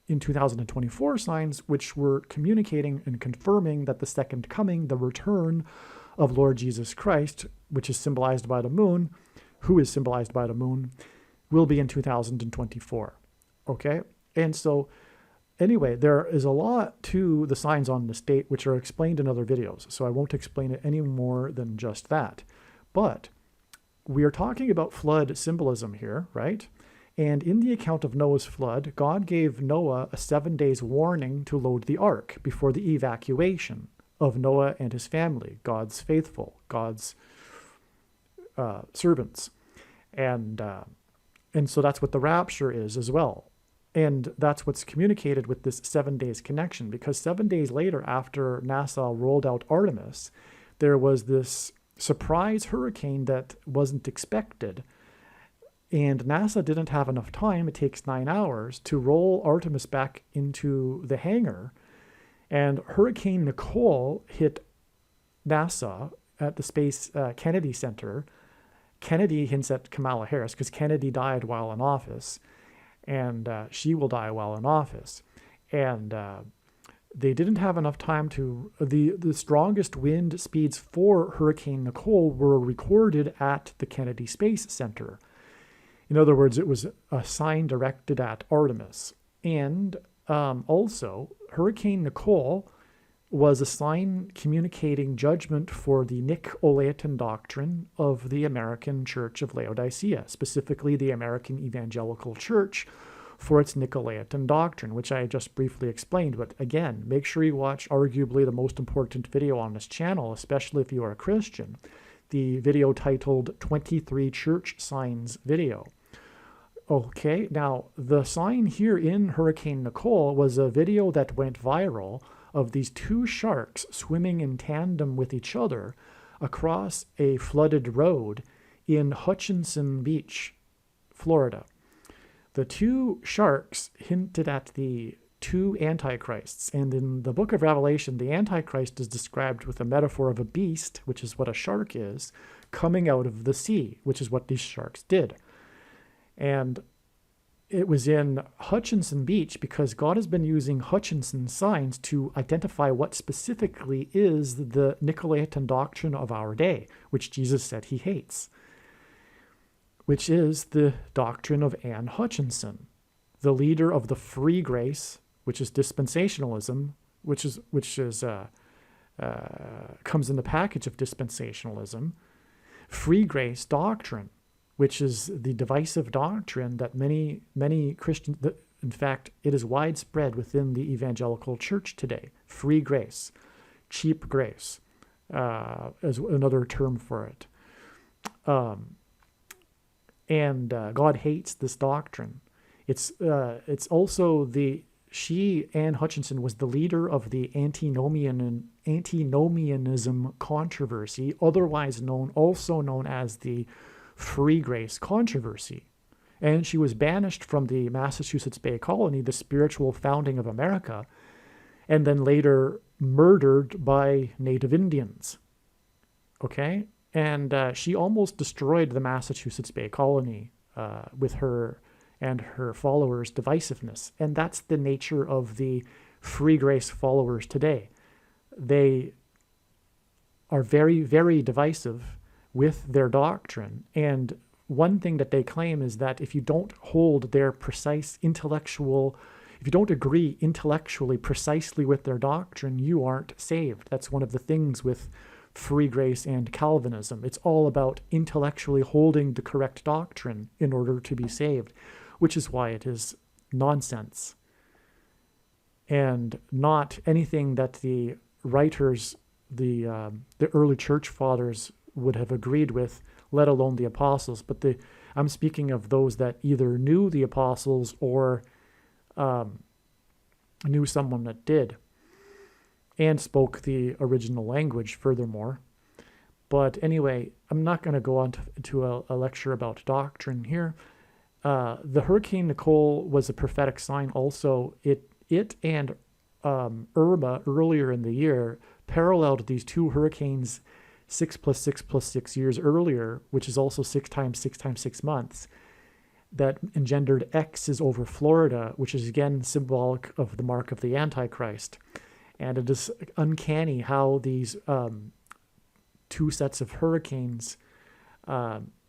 in 2024 signs, which were communicating and confirming that the second coming, the return of Lord Jesus Christ, which is symbolized by the moon, who is symbolized by the moon, will be in 2024. Okay? And so, anyway, there is a lot to the signs on this date, which are explained in other videos. So I won't explain it any more than just that. But we are talking about flood symbolism here, right? And in the account of Noah's flood, God gave Noah a 7 days warning to load the ark before the evacuation of Noah and his family, God's faithful, God's servants. And so that's what the rapture is as well. And that's what's communicated with this 7 days connection, because 7 days later, after NASA rolled out Artemis, there was this surprise hurricane that wasn't expected. And NASA didn't have enough time, it takes 9 hours, to roll Artemis back into the hangar. And Hurricane Nicole hit NASA at the Space Kennedy Center. Kennedy hints at Kamala Harris because Kennedy died while in office, and she will die while in office. And They didn't have enough time to, the strongest wind speeds for Hurricane Nicole were recorded at the Kennedy Space Center. In other words, it was a sign directed at Artemis. And also, Hurricane Nicole was a sign communicating judgment for the Nicolaitan doctrine of the American Church of Laodicea, specifically the American Evangelical Church, for its Nicolaitan doctrine, which I just briefly explained. But again, make sure you watch arguably the most important video on this channel, especially if you are a Christian, the video titled 23 Church Signs video. Okay, now the sign here in Hurricane Nicole was a video that went viral of these two sharks swimming in tandem with each other across a flooded road in Hutchinson Beach, Florida. The two sharks hinted at the two antichrists, and in the book of Revelation, the antichrist is described with a metaphor of a beast, which is what a shark is, coming out of the sea, which is what these sharks did. And it was in Hutchinson Beach because God has been using Hutchinson signs to identify what specifically is the Nicolaitan doctrine of our day, which Jesus said he hates, which is the doctrine of Anne Hutchinson, the leader of the free grace, which is dispensationalism, which comes in the package of dispensationalism, free grace doctrine, which is the divisive doctrine that many Christians, in fact, it is widespread within the evangelical church today. Free grace, cheap grace, is another term for it. And God hates this doctrine. It's also Anne Hutchinson was the leader of the antinomianism controversy, otherwise also known as the free grace controversy. And she was banished from the Massachusetts Bay Colony, the spiritual founding of America, and then later murdered by Native Indians. Okay? And she almost destroyed the Massachusetts Bay Colony with her and her followers' divisiveness. And that's the nature of the free grace followers today. They are very, very divisive with their doctrine. And one thing that they claim is that if you don't hold their precise intellectual, if you don't agree intellectually precisely with their doctrine, you aren't saved. That's one of the things with free grace and Calvinism. It's all about intellectually holding the correct doctrine in order to be saved, which is why it is nonsense and not anything that the writers, the early church fathers would have agreed with, let alone the apostles. But I'm speaking of those that either knew the apostles or knew someone that did, and spoke the original language furthermore. But anyway, I'm not going to go on to a lecture about doctrine here. The Hurricane Nicole was a prophetic sign also. It and Irma earlier in the year paralleled these two hurricanes 6 + 6 + 6 years earlier, which is also 6 times 6 times 6 months, that engendered X's over Florida, which is again symbolic of the mark of the Antichrist. And it is uncanny how these two sets of hurricanes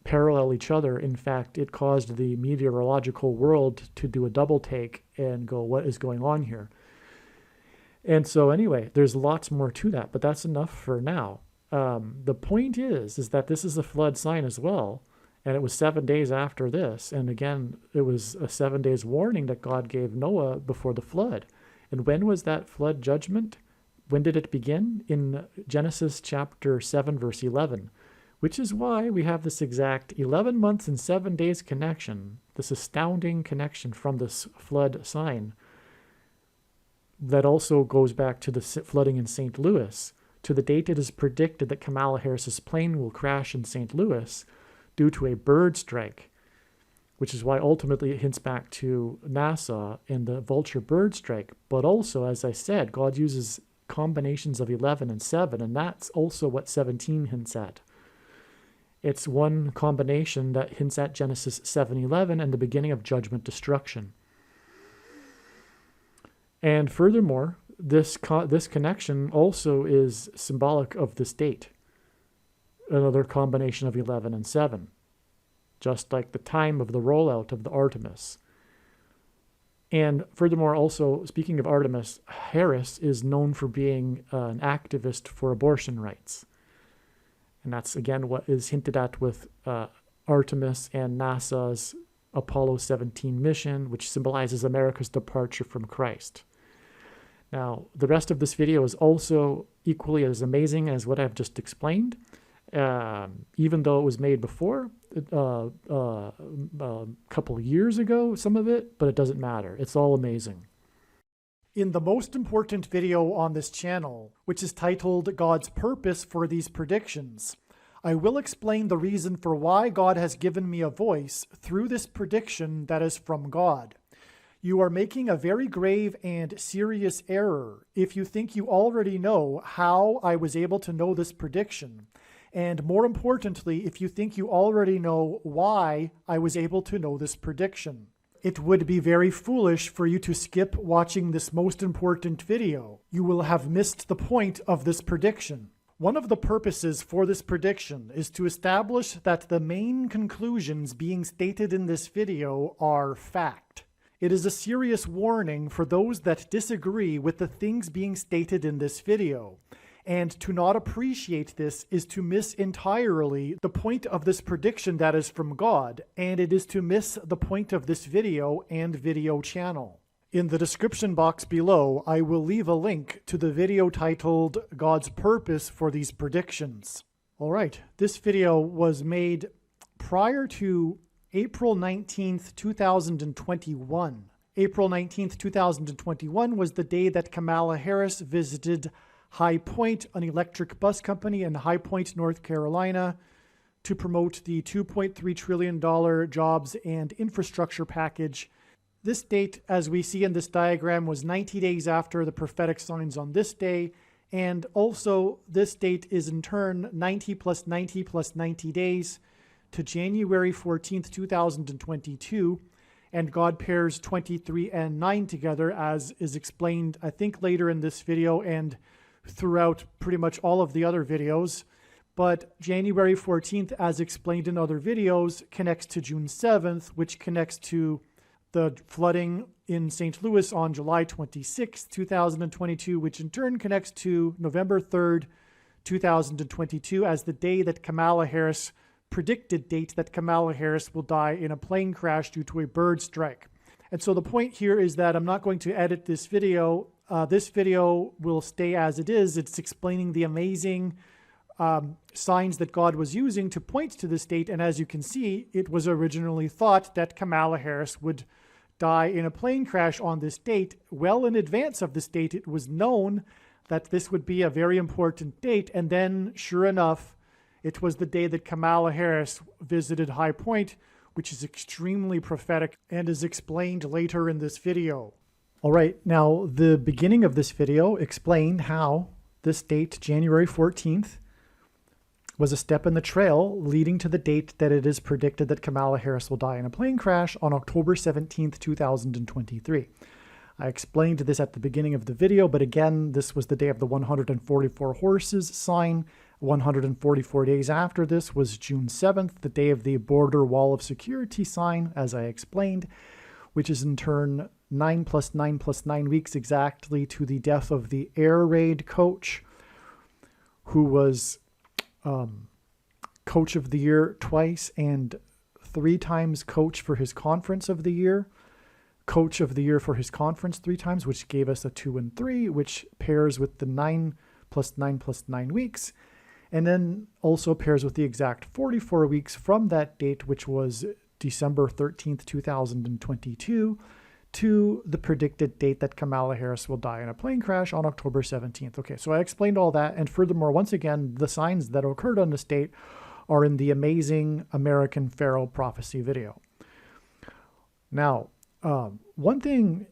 parallel each other. In fact, it caused the meteorological world to do a double take and go, what is going on here? And so anyway, there's lots more to that, but that's enough for now. The point is that this is a flood sign as well. And it was 7 days after this. And again, it was a 7 days warning that God gave Noah before the flood. And when was that flood judgment? When did it begin? In Genesis chapter 7, verse 11, which is why we have this exact 11 months and 7 days connection, this astounding connection from this flood sign that also goes back to the flooding in St. Louis, to the date it is predicted that Kamala Harris's plane will crash in St. Louis due to a bird strike, which is why ultimately it hints back to NASA and the vulture bird strike. But also, as I said, God uses combinations of 11 and 7, and that's also what 17 hints at. It's one combination that hints at Genesis 7:11 and the beginning of judgment destruction. And furthermore, this connection also is symbolic of this date. Another combination of 11 and 7, just like the time of the rollout of the Artemis. And furthermore, also, speaking of Artemis, Harris is known for being an activist for abortion rights. And that's, again, what is hinted at with Artemis and NASA's Apollo 17 mission, which symbolizes America's departure from Christ. Now, the rest of this video is also equally as amazing as what I've just explained, even though it was made before, a couple of years ago, some of it, but it doesn't matter. It's all amazing. In the most important video on this channel, which is titled God's Purpose for These Predictions, I will explain the reason for why God has given me a voice through this prediction that is from God. You are making a very grave and serious error if you think you already know how I was able to know this prediction. And more importantly, if you think you already know why I was able to know this prediction. It would be very foolish for you to skip watching this most important video. You will have missed the point of this prediction. One of the purposes for this prediction is to establish that the main conclusions being stated in this video are fact. It is a serious warning for those that disagree with the things being stated in this video. And to not appreciate this is to miss entirely the point of this prediction that is from God, and it is to miss the point of this video and video channel. In the description box below, I will leave a link to the video titled God's Purpose for These Predictions. All right, this video was made prior to April 19th, 2021. April 19th, 2021 was the day that Kamala Harris visited High Point, an electric bus company in High Point, North Carolina, to promote the $2.3 trillion jobs and infrastructure package. This date, as we see in this diagram, was 90 days after the prophetic signs on this day, and also this date is in turn 90 plus 90 plus 90 days to January 14th, 2022, and God pairs 23 and 9 together, as is explained, I think, later in this video and throughout pretty much all of the other videos. But January 14th, as explained in other videos, connects to June 7th, which connects to the flooding in St. Louis on July 26, 2022, which in turn connects to November 3rd, 2022, as the day that Kamala Harris predicted date that Kamala Harris will die in a plane crash due to a bird strike. And so the point here is that I'm not going to edit this video. This video will stay as it is. It's explaining the amazing signs that God was using to point to this date. And as you can see, it was originally thought that Kamala Harris would die in a plane crash on this date. Well in advance of this date, it was known that this would be a very important date. And then, sure enough, it was the day that Kamala Harris visited High Point, which is extremely prophetic and is explained later in this video. All right, now the beginning of this video explained how this date, January 14th, was a step in the trail leading to the date that it is predicted that Kamala Harris will die in a plane crash on October 17th, 2023. I explained this at the beginning of the video, but again, this was the day of the 144 horses sign. 144 days after this was June 7th, the day of the border wall of security sign, as I explained, which is in turn 9 plus 9 plus 9 weeks exactly to the death of the air raid coach, who was coach of the year twice and 3 times coach for his conference of the year. Coach of the year for his conference 3 times, which gave us a 2 and 3, which pairs with the 9 plus 9 plus 9 weeks. And then also pairs with the exact 44 weeks from that date, which was December 13th, 2022, to the predicted date that Kamala Harris will die in a plane crash on October 17th. Okay, so I explained all that. And furthermore, once again, the signs that occurred on this date are in the amazing American Pharaoh prophecy video. Now, one thing,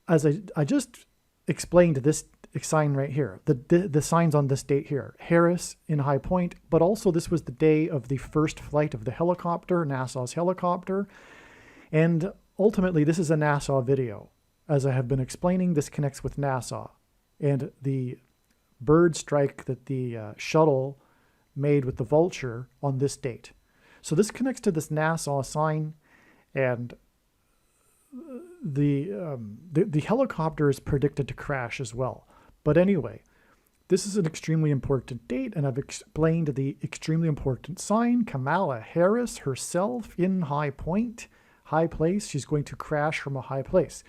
as I just explained this sign right here, the signs on this date here, Harris in High Point, but also this was the day of the first flight of the helicopter, NASA's helicopter. And ultimately, this is a NASA video. As I have been explaining, this connects with NASA. and the bird strike that the shuttle made with the Vulture on this date. So this connects to this NASA sign, and the helicopter is predicted to crash as well. But anyway, this is an extremely important date, and I've explained the extremely important sign. Kamala Harris herself in high place. She's going to crash from a high place.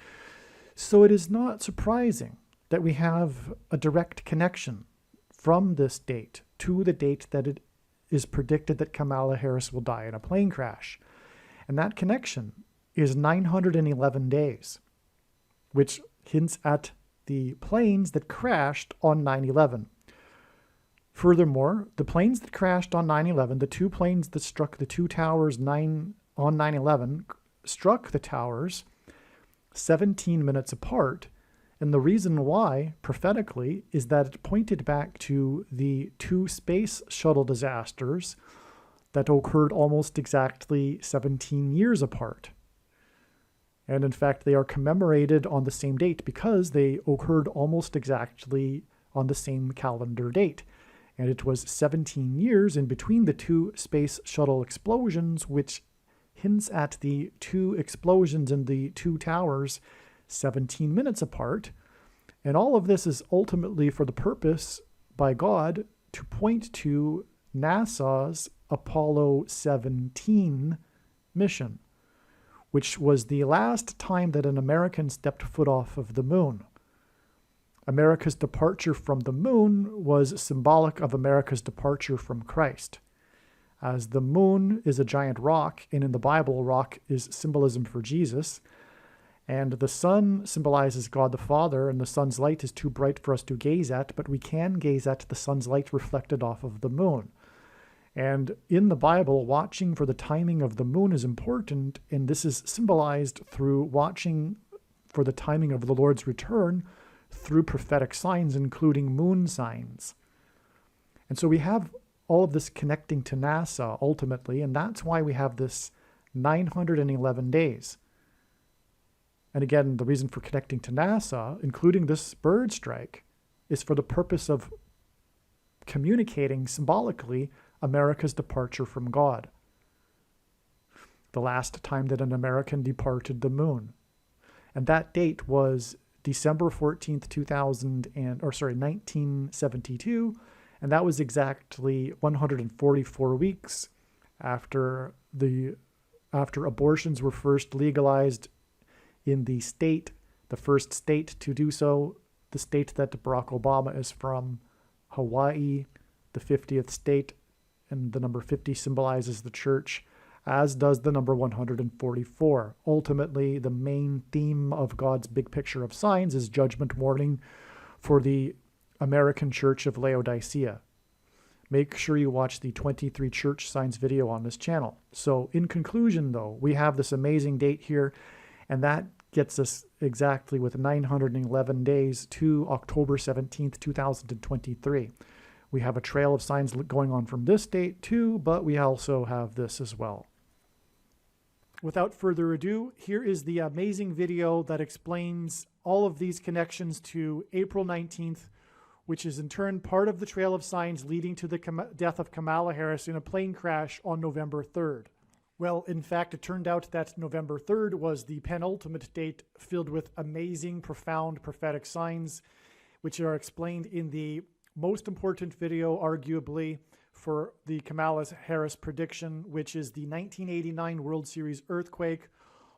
So it is not surprising that we have a direct connection from this date to the date that it is predicted that Kamala Harris will die in a plane crash. And that connection is 911 days, which hints at the planes that crashed on 9/11. Furthermore, the planes that crashed on 9/11, the two planes that struck the two towers on 9/11, struck the towers 17 minutes apart. And the reason why, prophetically, is that it pointed back to the two space shuttle disasters that occurred almost exactly 17 years apart. And in fact, they are commemorated on the same date because they occurred almost exactly on the same calendar date. And it was 17 years in between the two space shuttle explosions, which hints at the two explosions in the two towers 17 minutes apart. And all of this is ultimately for the purpose by God to point to NASA's Apollo 17 mission, which was the last time that an American stepped foot off of the moon. America's departure from the moon was symbolic of America's departure from Christ. As the moon is a giant rock, and in the Bible, rock is symbolism for Jesus, and the sun symbolizes God the Father, and the sun's light is too bright for us to gaze at, but we can gaze at the sun's light reflected off of the moon. And in the Bible, watching for the timing of the moon is important, and this is symbolized through watching for the timing of the Lord's return through prophetic signs, including moon signs. And so we have all of this connecting to NASA ultimately, and that's why we have this 911 days. And again, the reason for connecting to NASA, including this bird strike, is for the purpose of communicating symbolically America's departure from God. The last time that an American departed the moon. And that date was December 14th, 1972, and that was exactly 144 weeks after abortions were first legalized in the state, the first state to do so, the state that Barack Obama is from, Hawaii, the 50th state, and the number 50 symbolizes the church, as does the number 144. Ultimately, the main theme of God's big picture of signs is judgment warning for the American Church of Laodicea. Make sure you watch the 23 church signs video on this channel. So in conclusion, though, we have this amazing date here, and that gets us exactly with 911 days to October 17th, 2023. We have a trail of signs going on from this date too, but we also have this as well. Without further ado, here is the amazing video that explains all of these connections to April 19th, which is in turn part of the trail of signs leading to the death of Kamala Harris in a plane crash on November 3rd. Well, in fact, it turned out that November 3rd was the penultimate date filled with amazing, profound prophetic signs, which are explained in the most important video, arguably, for the Kamala Harris prediction, which is the 1989 World Series earthquake,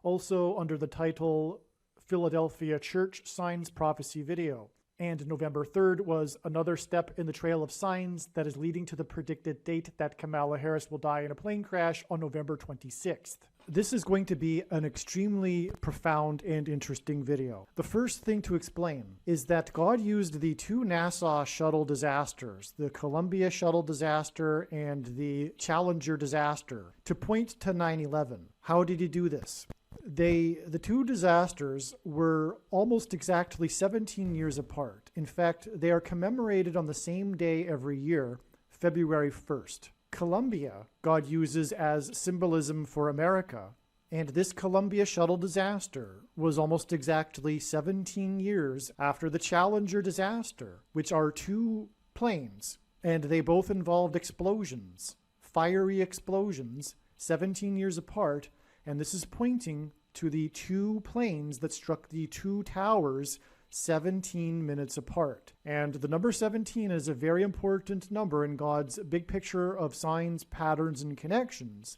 also under the title Philadelphia Church Signs Prophecy video. And November 3rd was another step in the trail of signs that is leading to the predicted date that Kamala Harris will die in a plane crash on November 26th. This is going to be an extremely profound and interesting video. The first thing to explain is that God used the two NASA shuttle disasters, the Columbia shuttle disaster and the Challenger disaster, to point to 9/11. How did he do this? The two disasters were almost exactly 17 years apart. In fact, they are commemorated on the same day every year, February 1st. Columbia, God uses as symbolism for America, And this Columbia shuttle disaster was almost exactly 17 years after the Challenger disaster, which are two planes, and they both involved explosions, fiery explosions, 17 years apart, and this is pointing to the two planes that struck the two towers 17 minutes apart. And the number 17 is a very important number in God's big picture of signs, patterns, and connections,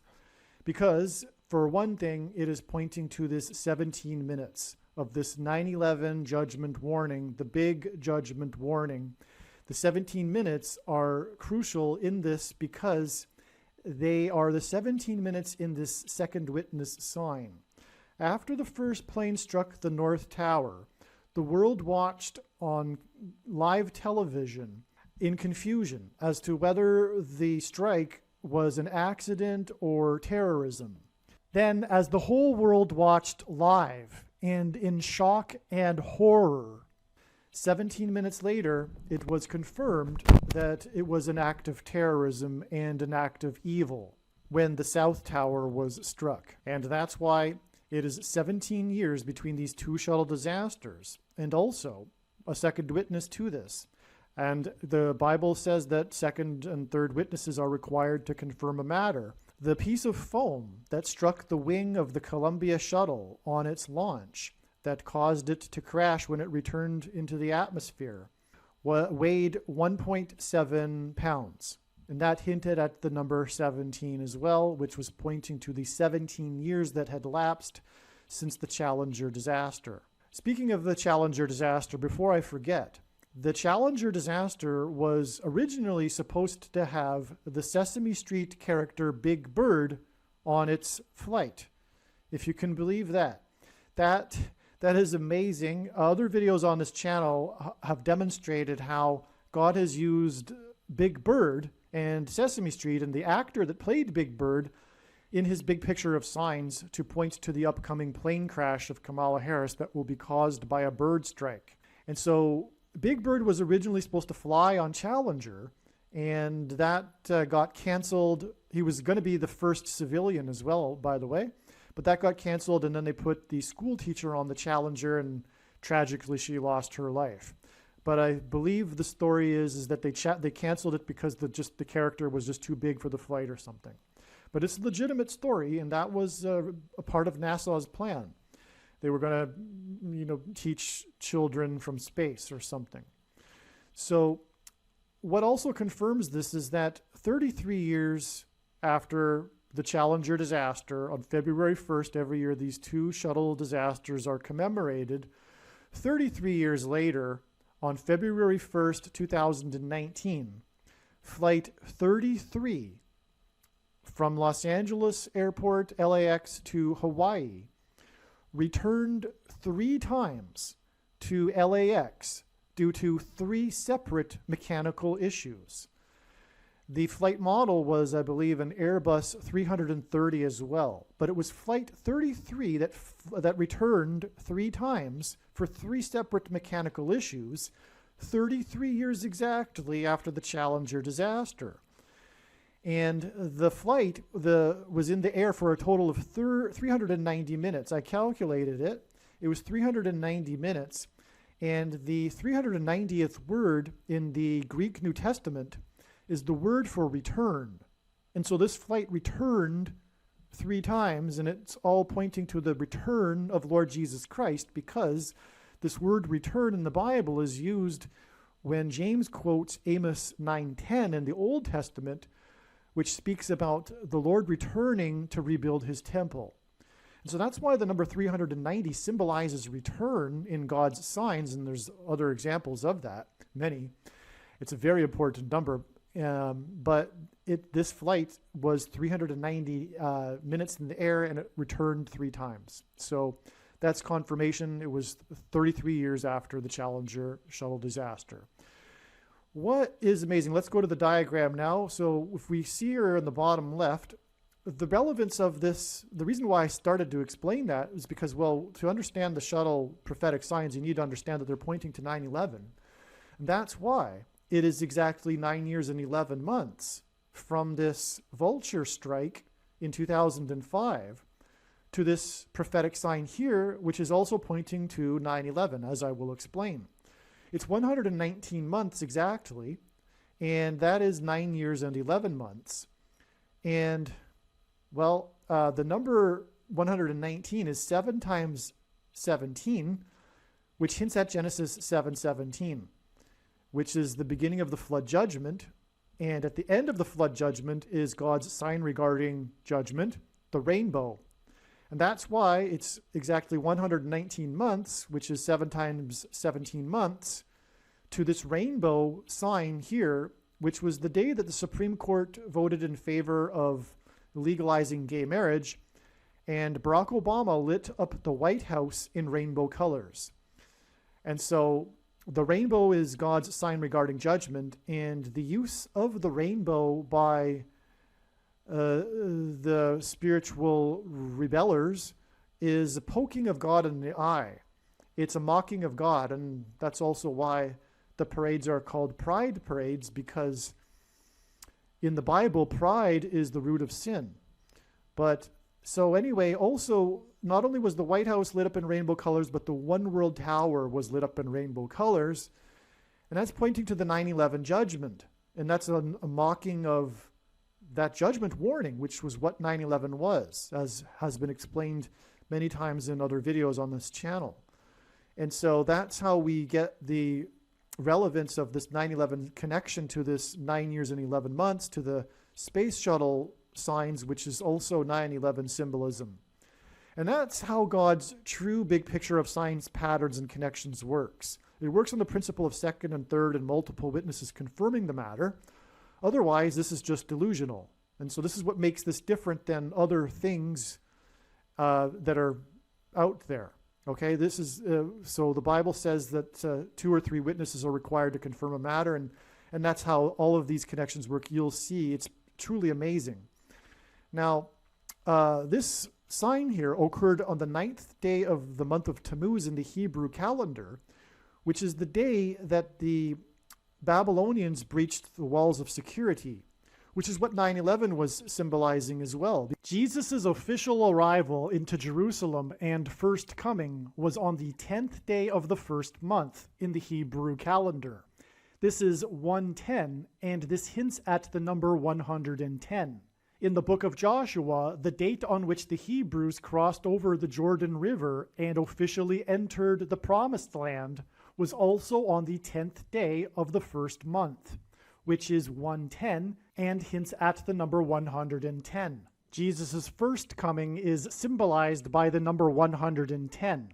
because for one thing, it is pointing to this 17 minutes of this 9/11 judgment warning, the big judgment warning. The 17 minutes are crucial in this because they are the 17 minutes in this second witness sign. After the first plane struck the North Tower, the world watched on live television in confusion as to whether the strike was an accident or terrorism. Then, as the whole world watched live and in shock and horror, 17 minutes later, it was confirmed that it was an act of terrorism and an act of evil when the South Tower was struck. And that's why it is 17 years between these two shuttle disasters, and also a second witness to this. And the Bible says that second and third witnesses are required to confirm a matter. The piece of foam that struck the wing of the Columbia shuttle on its launch that caused it to crash when it returned into the atmosphere weighed 1.7 pounds. And that hinted at the number 17 as well, which was pointing to the 17 years that had lapsed since the Challenger disaster. Speaking of the Challenger disaster, before I forget, the Challenger disaster was originally supposed to have the Sesame Street character Big Bird on its flight, if you can believe that. That is amazing. Other videos on this channel have demonstrated how God has used Big Bird and Sesame Street and the actor that played Big Bird in his big picture of signs to point to the upcoming plane crash of Kamala Harris that will be caused by a bird strike. And so Big Bird was originally supposed to fly on Challenger, and that got canceled. He was going to be the first civilian as well, by the way, but that got canceled, and then they put the school teacher on the Challenger, and tragically she lost her life. But I believe the story is that they canceled it because the character was just too big for the flight or something. But it's a legitimate story, and that was a part of NASA's plan. They were going to, teach children from space or something. So what also confirms this is that 33 years after the Challenger disaster, on February 1st every year, these two shuttle disasters are commemorated. 33 years later, on February 1st, 2019, Flight 33 from Los Angeles Airport, LAX, to Hawaii returned 3 times to LAX due to 3 separate mechanical issues. The flight model was, I believe, an Airbus 330 as well, but it was Flight 33 that returned 3 times for 3 separate mechanical issues, 33 years exactly after the Challenger disaster. And the flight was in the air for a total of 390 minutes. I calculated it. It was 390 minutes. And the 390th word in the Greek New Testament is the word for return. And so this flight returned 3 times, and it's all pointing to the return of Lord Jesus Christ, because this word return in the Bible is used when James quotes Amos 9:10 in the Old Testament, which speaks about the Lord returning to rebuild his temple. And so that's why the number 390 symbolizes return in God's signs, and there's other examples of that, many. It's a very important number, but this flight was 390 minutes in the air, and it returned 3 times. So that's confirmation. It was 33 years after the Challenger shuttle disaster. What is amazing, let's go to the diagram now. So if we see here in the bottom left, the relevance of this, the reason why I started to explain that is because, well, to understand the shuttle prophetic signs, you need to understand that they're pointing to 9/11. And that's why it is exactly 9 years and 11 months from this Vulture strike in 2005 to this prophetic sign here, which is also pointing to 9/11, as I will explain. It's 119 months exactly, and that is 9 years and 11 months. And, well, the number 119 is 7 times 17, which hints at Genesis 7:17, which is the beginning of the flood judgment. And at the end of the flood judgment is God's sign regarding judgment, the rainbow. And that's why it's exactly 119 months, which is 7 times 17 months, to this rainbow sign here, which was the day that the Supreme Court voted in favor of legalizing gay marriage, and Barack Obama lit up the White House in rainbow colors. And so the rainbow is God's sign regarding judgment, and the use of the rainbow by the spiritual rebellers is a poking of God in the eye. It's a mocking of God, and that's also why the parades are called pride parades, because in the Bible, pride is the root of sin. But so anyway, also, not only was the White House lit up in rainbow colors, but the One World Tower was lit up in rainbow colors, and that's pointing to the 9/11 judgment, and that's a mocking of that judgment warning, which was what 9/11 was, as has been explained many times in other videos on this channel. And so that's how we get the relevance of this 9/11 connection to this 9 years and 11 months to the space shuttle signs, which is also 9/11 symbolism. And that's how God's true big picture of signs, patterns, and connections works. It works on the principle of second and third and multiple witnesses confirming the matter. Otherwise, this is just delusional. And so this is what makes this different than other things that are out there. Okay, this is so the Bible says that 2 or 3 witnesses are required to confirm a matter, and that's how all of these connections work. You'll see it's truly amazing. Now, this sign here occurred on the 9th day of the month of Tammuz in the Hebrew calendar, which is the day that the Babylonians breached the walls of security, which is what 9/11 was symbolizing as well. Jesus' official arrival into Jerusalem and first coming was on the 10th day of the first month in the Hebrew calendar. This is 110, and this hints at the number 110. In the book of Joshua, the date on which the Hebrews crossed over the Jordan River and officially entered the Promised Land was also on the 10th day of the first month, which is 110 and hints at the number 110. Jesus' first coming is symbolized by the number 110.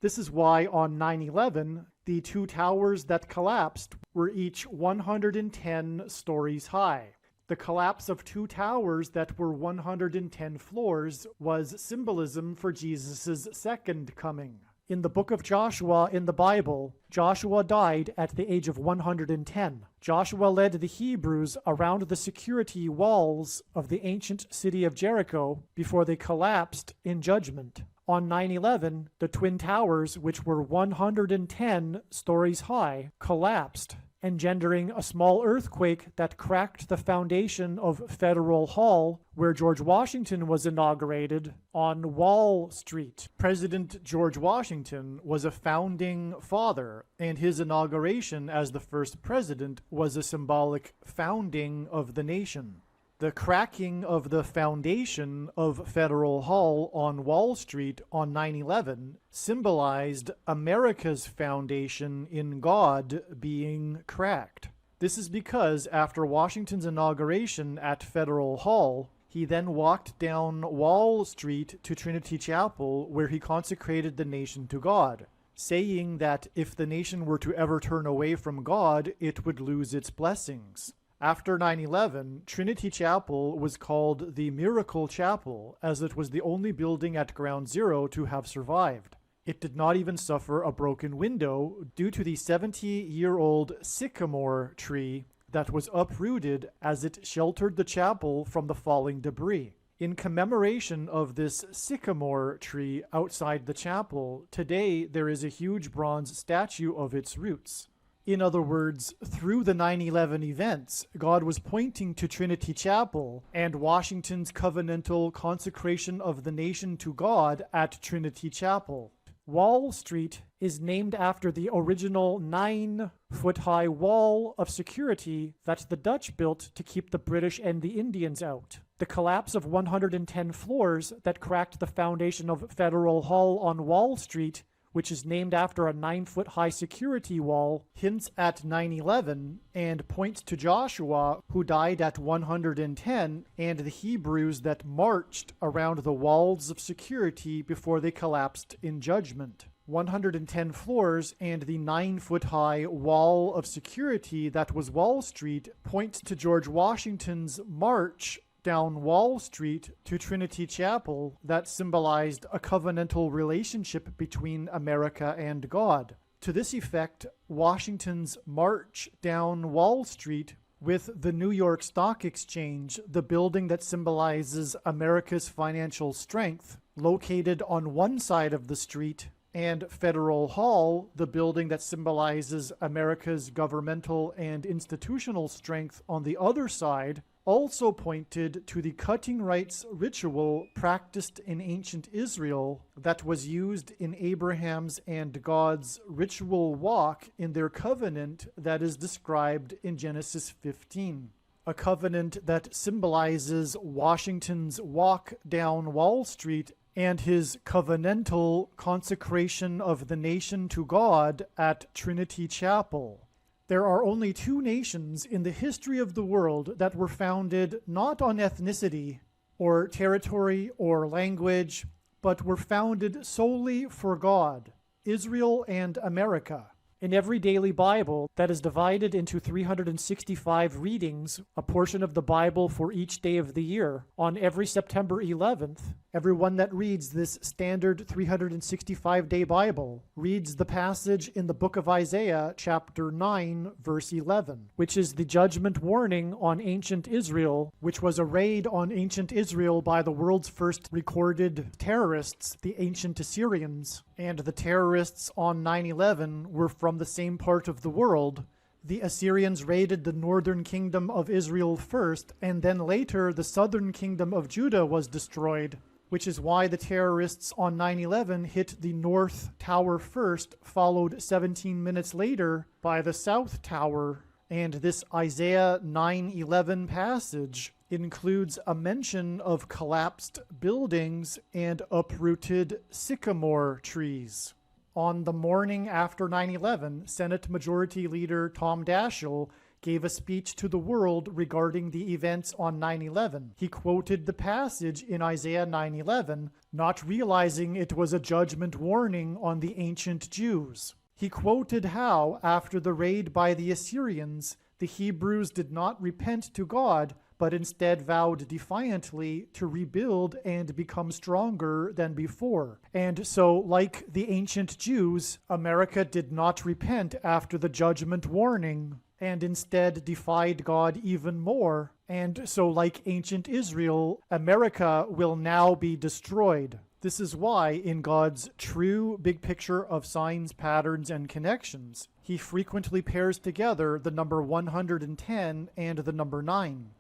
This is why on 9/11, the 2 towers that collapsed were each 110 stories high. The collapse of 2 towers that were 110 floors was symbolism for Jesus' second coming. In the book of Joshua in the Bible, Joshua died at the age of 110. Joshua led the Hebrews around the security walls of the ancient city of Jericho before they collapsed in judgment. On 9/11, the twin towers, which were 110 stories high, collapsed, engendering a small earthquake that cracked the foundation of Federal Hall, where George Washington was inaugurated, on Wall Street. President George Washington was a founding father, and his inauguration as the first president was a symbolic founding of the nation. The cracking of the foundation of Federal Hall on Wall Street on 9/11 symbolized America's foundation in God being cracked. This is because after Washington's inauguration at Federal Hall, he then walked down Wall Street to Trinity Chapel, where he consecrated the nation to God, saying that if the nation were to ever turn away from God, it would lose its blessings. After 9/11, Trinity Chapel was called the Miracle Chapel, as it was the only building at Ground Zero to have survived. It did not even suffer a broken window due to the 70-year-old sycamore tree that was uprooted as it sheltered the chapel from the falling debris. In commemoration of this sycamore tree outside the chapel, today there is a huge bronze statue of its roots. In other words, through the 9/11 events, God was pointing to Trinity Chapel and Washington's covenantal consecration of the nation to God at Trinity Chapel. Wall Street is named after the original 9-foot-high wall of security that the Dutch built to keep the British and the Indians out. The collapse of 110 floors that cracked the foundation of Federal Hall on Wall Street, which is named after a 9-foot-high security wall, hints at 9/11 and points to Joshua, who died at 110, and the Hebrews that marched around the walls of security before they collapsed in judgment. 110 floors and the 9-foot-high wall of security that was Wall Street points to George Washington's march down Wall Street to Trinity Chapel that symbolized a covenantal relationship between America and God. To this effect, Washington's march down Wall Street with the New York Stock Exchange, the building that symbolizes America's financial strength, located on one side of the street, and Federal Hall, the building that symbolizes America's governmental and institutional strength on the other side, also pointed to the cutting rights ritual practiced in ancient Israel that was used in Abraham's and God's ritual walk in their covenant that is described in Genesis 15. A covenant that symbolizes Washington's walk down Wall Street and his covenantal consecration of the nation to God at Trinity Chapel. There are only two nations in the history of the world that were founded not on ethnicity or territory or language, but were founded solely for God: Israel and America. In every daily Bible that is divided into 365 readings, a portion of the Bible for each day of the year, on every September 11th, everyone that reads this standard 365-day Bible reads the passage in the book of Isaiah, chapter 9, verse 11, which is the judgment warning on ancient Israel, which was a raid on ancient Israel by the world's first recorded terrorists, the ancient Assyrians. And the terrorists on 9/11 were from the same part of the world. The Assyrians raided the northern kingdom of Israel first, and then later the southern kingdom of Judah was destroyed, which is why the terrorists on 9/11 hit the North Tower first, followed 17 minutes later by the South Tower. And this Isaiah 9:11 passage includes a mention of collapsed buildings and uprooted sycamore trees. On the morning after 9/11, Senate Majority Leader Tom Daschle gave a speech to the world regarding the events on 9/11. He quoted the passage in Isaiah 9:11, not realizing it was a judgment warning on the ancient Jews. He quoted how, after the raid by the Assyrians, the Hebrews did not repent to God, but instead vowed defiantly to rebuild and become stronger than before. And so, like the ancient Jews, America did not repent after the judgment warning, and instead defied God even more. And so, like ancient Israel, America will now be destroyed. This is why, in God's true big picture of signs, patterns, and connections, he frequently pairs together the number 110 and the number 9.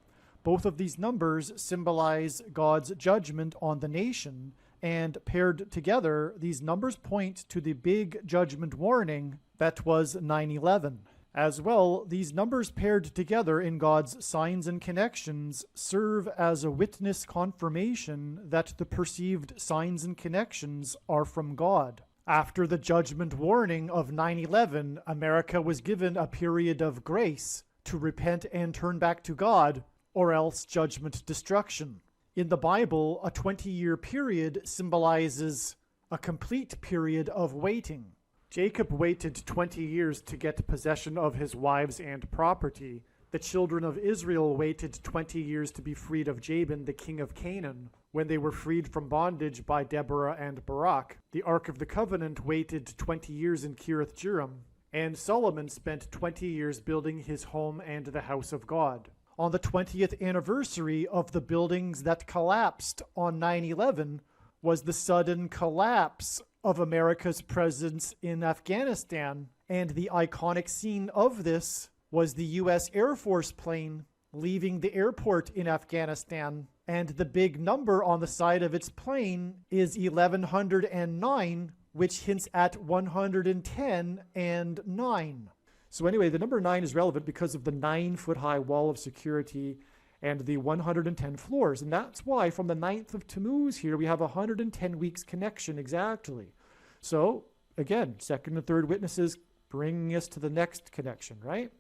Both of these numbers symbolize God's judgment on the nation, and paired together, these numbers point to the big judgment warning that was 9/11. As well, these numbers paired together in God's signs and connections serve as a witness confirmation that the perceived signs and connections are from God. After the judgment warning of 9/11, America was given a period of grace to repent and turn back to God, or else judgment destruction. In the Bible, a 20-year period symbolizes a complete period of waiting. Jacob waited 20 years to get possession of his wives and property. The children of Israel waited 20 years to be freed of Jabin, the king of Canaan, when they were freed from bondage by Deborah and Barak. The Ark of the Covenant waited 20 years in Kiriath Jearim, and Solomon spent 20 years building his home and the house of God. On the 20th anniversary of the buildings that collapsed on 9/11 was the sudden collapse of America's presence in Afghanistan, And the iconic scene of this was the U.S. Air Force plane leaving the airport in Afghanistan. And the big number on the side of its plane is 1109, which hints at 110 and 9. So anyway, the number 9 is relevant because of the 9-foot-high wall of security and the 110 floors. And that's why from the 9th of Tammuz here, we have 110 weeks connection exactly. So again, second and third witnesses bringing us to the next connection, right?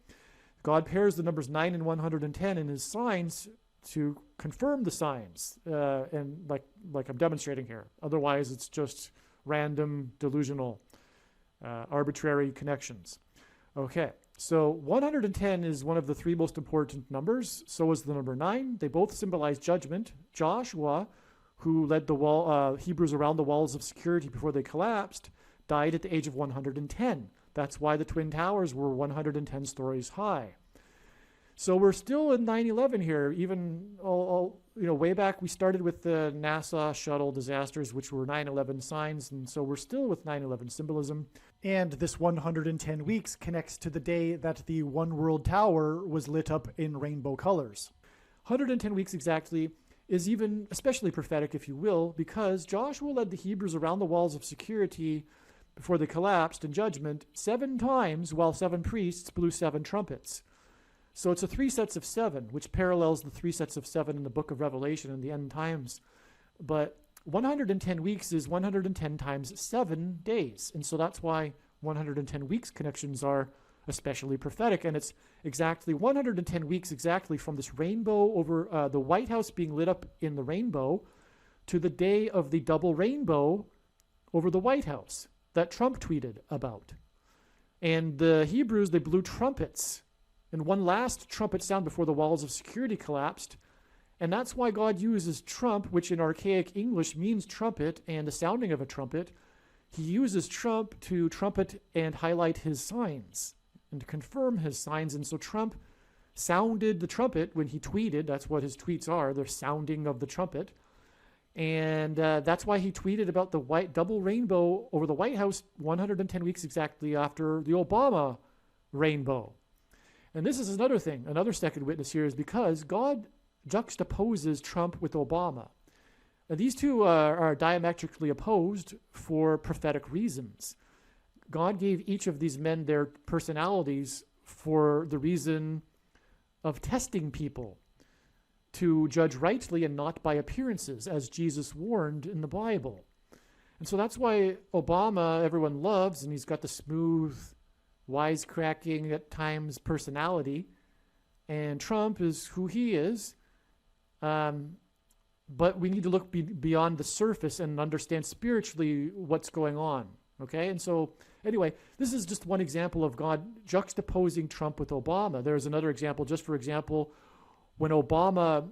God pairs the numbers 9 and 110 in his signs to confirm the signs, and like I'm demonstrating here. Otherwise, it's just random, delusional, arbitrary connections. Okay, so 110 is one of the 3 most important numbers. So is the number 9. They both symbolize judgment. Joshua, who led the Hebrews around the walls of security before they collapsed, died at the age of 110. That's why the Twin Towers were 110 stories high. So we're still in 9/11 here. Even way back, we started with the NASA shuttle disasters, which were 9/11 signs, and so we're still with 9/11 symbolism. And this 110 weeks connects to the day that the One World Tower was lit up in rainbow colors. 110 weeks exactly is even especially prophetic, if you will, because Joshua led the Hebrews around the walls of security before they collapsed in judgment 7 times while 7 priests blew 7 trumpets. So it's a 3 sets of 7, which parallels the 3 sets of 7 in the book of Revelation in the end times. But 110 weeks is 110 times 7 days. And so that's why 110 weeks connections are especially prophetic. And it's exactly 110 weeks exactly from this rainbow over the White House being lit up in the rainbow to the day of the double rainbow over the White House that Trump tweeted about. And the Hebrews, they blew trumpets. And one last trumpet sound before the walls of security collapsed. And that's why God uses trump, which in archaic English means trumpet and the sounding of a trumpet. He uses trump to trumpet and highlight his signs and to confirm his signs. And so Trump sounded the trumpet when he tweeted. That's what his tweets are. They're sounding of the trumpet. And that's why he tweeted about the white double rainbow over the White House 110 weeks exactly after the Obama rainbow. And this is another thing, another second witness here, is because God juxtaposes Trump with Obama. Now, these two are diametrically opposed for prophetic reasons. God gave each of these men their personalities for the reason of testing people, to judge rightly and not by appearances, as Jesus warned in the Bible. And so that's why Obama everyone loves, and he's got the smooth, wisecracking at times personality, and Trump is who he is. But we need to look beyond the surface and understand spiritually what's going on. Okay, and so anyway, this is just one example of God juxtaposing Trump with Obama. There's another example, just for example, when Obama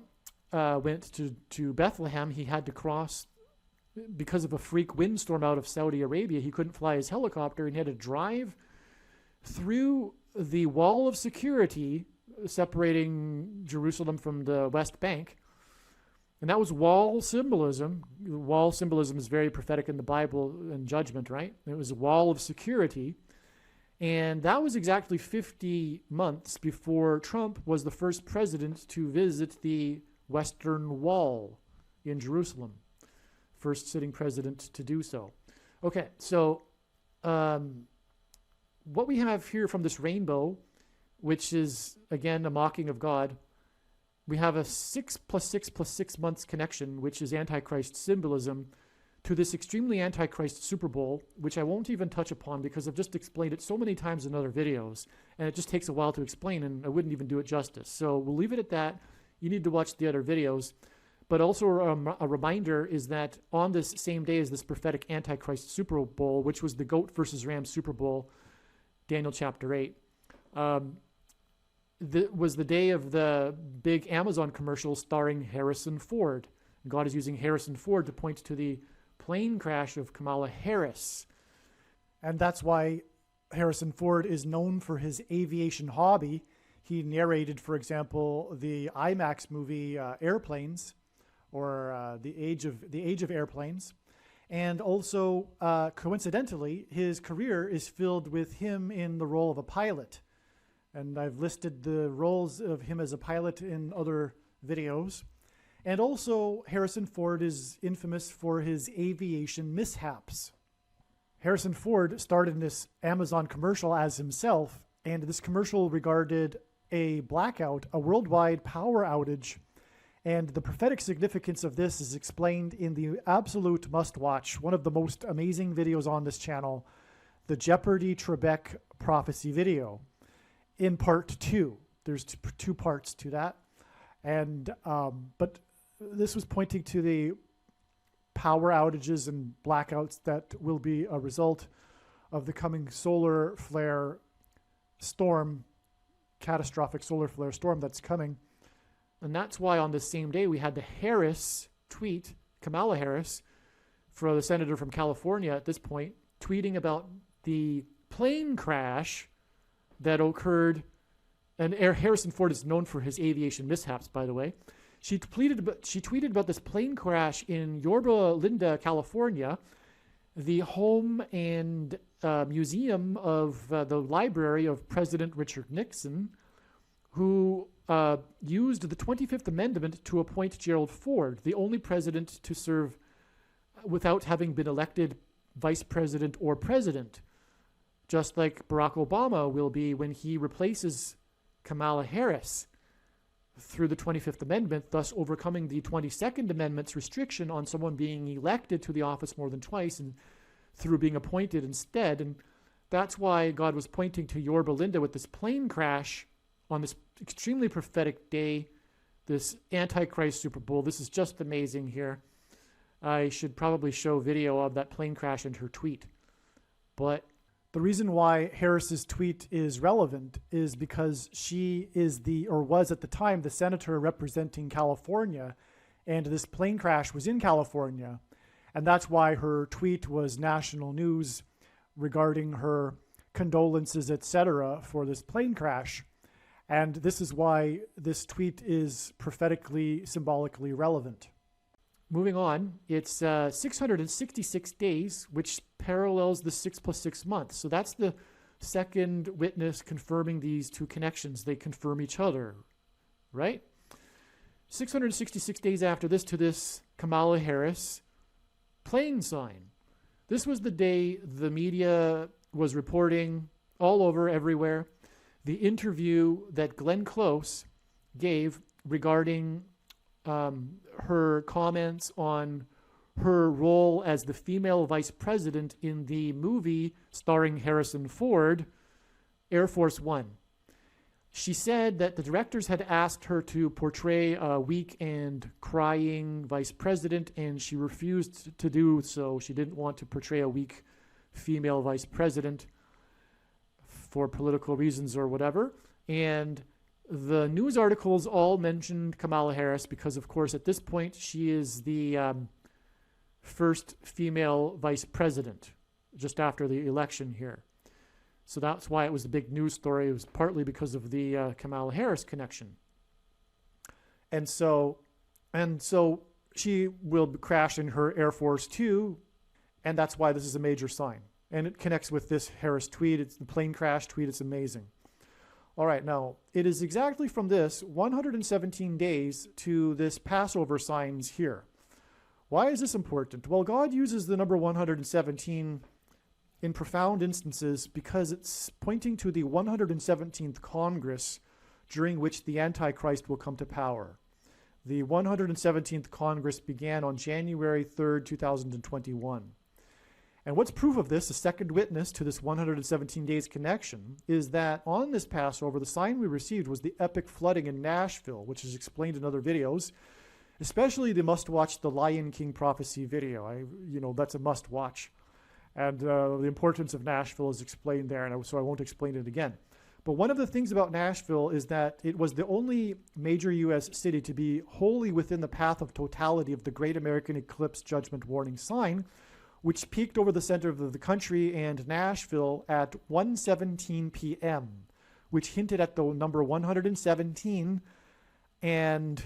went to Bethlehem, he had to cross, because of a freak windstorm out of Saudi Arabia, he couldn't fly his helicopter and he had to drive through the wall of security separating Jerusalem from the West Bank. And that was wall symbolism. Wall symbolism is very prophetic in the Bible and judgment, right? It was a wall of security. And that was exactly 50 months before Trump was the first president to visit the Western Wall in Jerusalem. First sitting president to do so. Okay, so what we have here from this rainbow, which is, again, a mocking of God, we have a 6 + 6 + 6 months connection, which is Antichrist symbolism, to this extremely Antichrist Super Bowl, which I won't even touch upon because I've just explained it so many times in other videos, and it just takes a while to explain, and I wouldn't even do it justice. So we'll leave it at that. You need to watch the other videos. But also a reminder is that on this same day as this prophetic Antichrist Super Bowl, which was the goat versus ram Super Bowl, Daniel chapter 8, was the day of the big Amazon commercial starring Harrison Ford. God is using Harrison Ford to point to the plane crash of Kamala Harris. And that's why Harrison Ford is known for his aviation hobby. He narrated, for example, the IMAX movie Airplanes, or the Age of Airplanes. And also, coincidentally, his career is filled with him in the role of a pilot. And I've listed the roles of him as a pilot in other videos. And also, Harrison Ford is infamous for his aviation mishaps. Harrison Ford starred in this Amazon commercial as himself, and this commercial regarded a blackout, a worldwide power outage. And the prophetic significance of this is explained in the absolute must-watch, one of the most amazing videos on this channel, the Jeopardy Trebek prophecy video, in part 2. There's two parts to that. And but this was pointing to the power outages and blackouts that will be a result of the coming solar flare storm, catastrophic solar flare storm that's coming. And that's why on the same day we had the Harris tweet, Kamala Harris, for the senator from California at this point, tweeting about the plane crash that occurred. And Harrison Ford is known for his aviation mishaps, by the way. She tweeted about this plane crash in Yorba Linda, California, the home and museum of the library of President Richard Nixon, who used the 25th Amendment to appoint Gerald Ford, the only president to serve without having been elected vice president or president, just like Barack Obama will be when he replaces Kamala Harris through the 25th Amendment, thus overcoming the 22nd Amendment's restriction on someone being elected to the office more than twice and through being appointed instead. And that's why God was pointing to Yorba Linda with this plane crash on this extremely prophetic day, this Antichrist Super Bowl. This is just amazing here. I should probably show video of that plane crash and her tweet. But the reason why Harris's tweet is relevant is because she is was at the time, the senator representing California, and this plane crash was in California. And that's why her tweet was national news regarding her condolences, etc., for this plane crash. And this is why this tweet is prophetically, symbolically relevant. Moving on, it's 666 days, which parallels the 6 + 6 months. So that's the second witness confirming these two connections. They confirm each other, right? 666 days after this to this Kamala Harris plane sign. This was the day the media was reporting all over, everywhere, the interview that Glenn Close gave regarding her comments on her role as the female vice president in the movie starring Harrison Ford, Air Force One. She said that the directors had asked her to portray a weak and crying vice president, and she refused to do so. She didn't want to portray a weak female vice president for political reasons or whatever. And the news articles all mentioned Kamala Harris because, of course, at this point, she is the first female vice president just after the election here. So that's why it was a big news story. It was partly because of the Kamala Harris connection. And so she will crash in her Air Force Two, and that's why this is a major sign. And it connects with this Harris tweet. It's the plane crash tweet. It's amazing. All right, now, it is exactly from this 117 days to this Passover signs here. Why is this important? Well, God uses the number 117 in profound instances because it's pointing to the 117th Congress during which the Antichrist will come to power. The 117th Congress began on January 3rd, 2021. And what's proof of this, a second witness to this 117 days connection, is that on this Passover, the sign we received was the epic flooding in Nashville, which is explained in other videos, especially the must-watch The Lion King prophecy video. That's a must-watch. And the importance of Nashville is explained there, and so I won't explain it again. But one of the things about Nashville is that it was the only major U.S. city to be wholly within the path of totality of the Great American Eclipse Judgment Warning sign, which peaked over the center of the country and Nashville at 1:17 p.m., which hinted at the number 117 and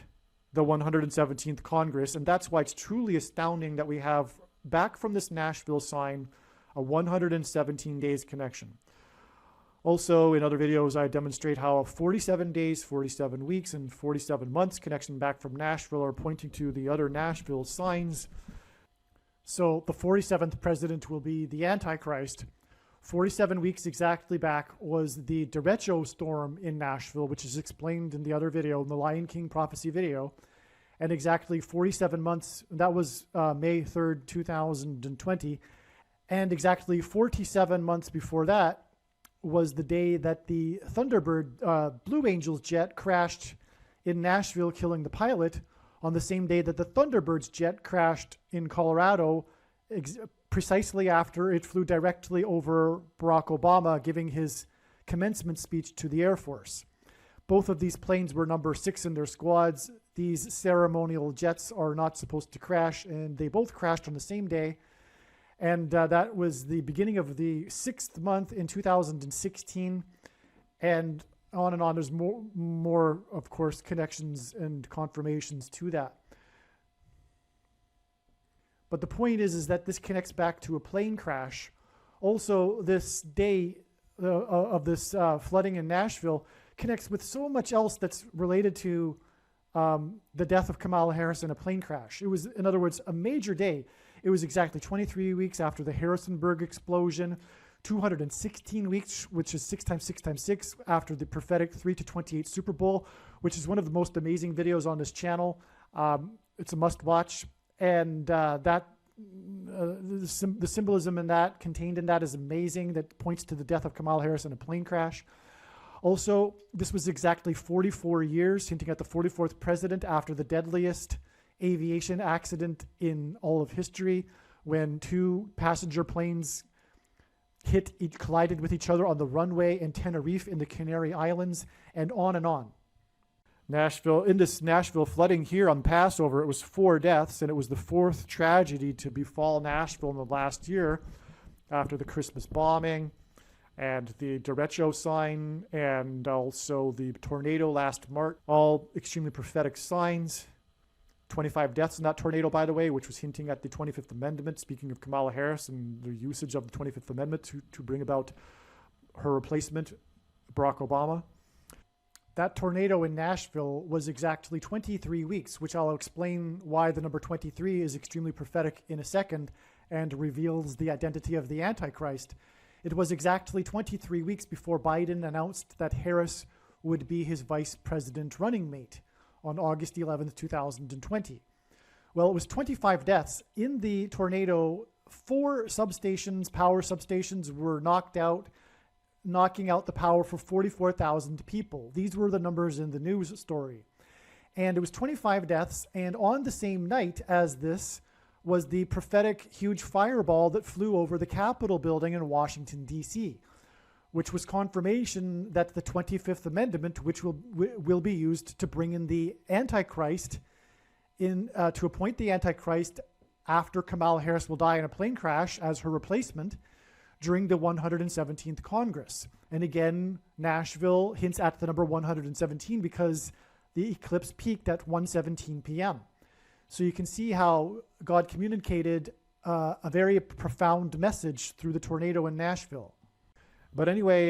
the 117th Congress. And that's why it's truly astounding that we have back from this Nashville sign a 117 days connection. Also, in other videos, I demonstrate how a 47 days, 47 weeks, and 47 months connection back from Nashville are pointing to the other Nashville signs. So the 47th president will be the Antichrist. 47 weeks exactly back was the derecho storm in Nashville, which is explained in the other video, in the Lion King prophecy video. And exactly 47 months, that was May 3rd, 2020. And exactly 47 months before that was the day that the Thunderbird Blue Angels jet crashed in Nashville, killing the pilot, on the same day that the Thunderbird's jet crashed in Colorado, precisely after it flew directly over Barack Obama, giving his commencement speech to the Air Force. Both of these planes were number 6 in their squads. These ceremonial jets are not supposed to crash, and they both crashed on the same day. And that was the beginning of the 6th month in 2016. And on. There's more, of course, connections and confirmations to that. But the point is that this connects back to a plane crash. Also, this day of this flooding in Nashville connects with so much else that's related to the death of Kamala Harris in a plane crash. It was, in other words, a major day. It was exactly 23 weeks after the Harrisonburg explosion, 216 weeks, which is 6 times 6 times 6, after the prophetic 3-28 Super Bowl, which is one of the most amazing videos on this channel. It's a must-watch, and the symbolism in that, contained in that, is amazing. That points to the death of Kamala Harris in a plane crash. Also, this was exactly 44 years, hinting at the 44th president after the deadliest aviation accident in all of history, when 2 passenger planes collided with each other on the runway in Tenerife in the Canary Islands, and on and on. In this Nashville flooding here on Passover, it was 4 deaths, and it was the 4th tragedy to befall Nashville in the last year, after the Christmas bombing and the derecho sign, and also the tornado last March. All extremely prophetic signs. 25 deaths in that tornado, by the way, which was hinting at the 25th Amendment, speaking of Kamala Harris and the usage of the 25th Amendment to bring about her replacement, Barack Obama. That tornado in Nashville was exactly 23 weeks, which I'll explain why the number 23 is extremely prophetic in a second and reveals the identity of the Antichrist. It was exactly 23 weeks before Biden announced that Harris would be his vice president running mate on August 11th, 2020. Well, it was 25 deaths. In the tornado, 4 substations, power substations, were knocked out, knocking out the power for 44,000 people. These were the numbers in the news story. And it was 25 deaths, and on the same night as this was the prophetic huge fireball that flew over the Capitol building in Washington, D.C., which was confirmation that the 25th Amendment, which will be used to bring in the Antichrist, to appoint the Antichrist after Kamala Harris will die in a plane crash as her replacement during the 117th Congress. And again, Nashville hints at the number 117 because the eclipse peaked at 1:17 p.m. So you can see how God communicated a very profound message through the tornado in Nashville. But anyway,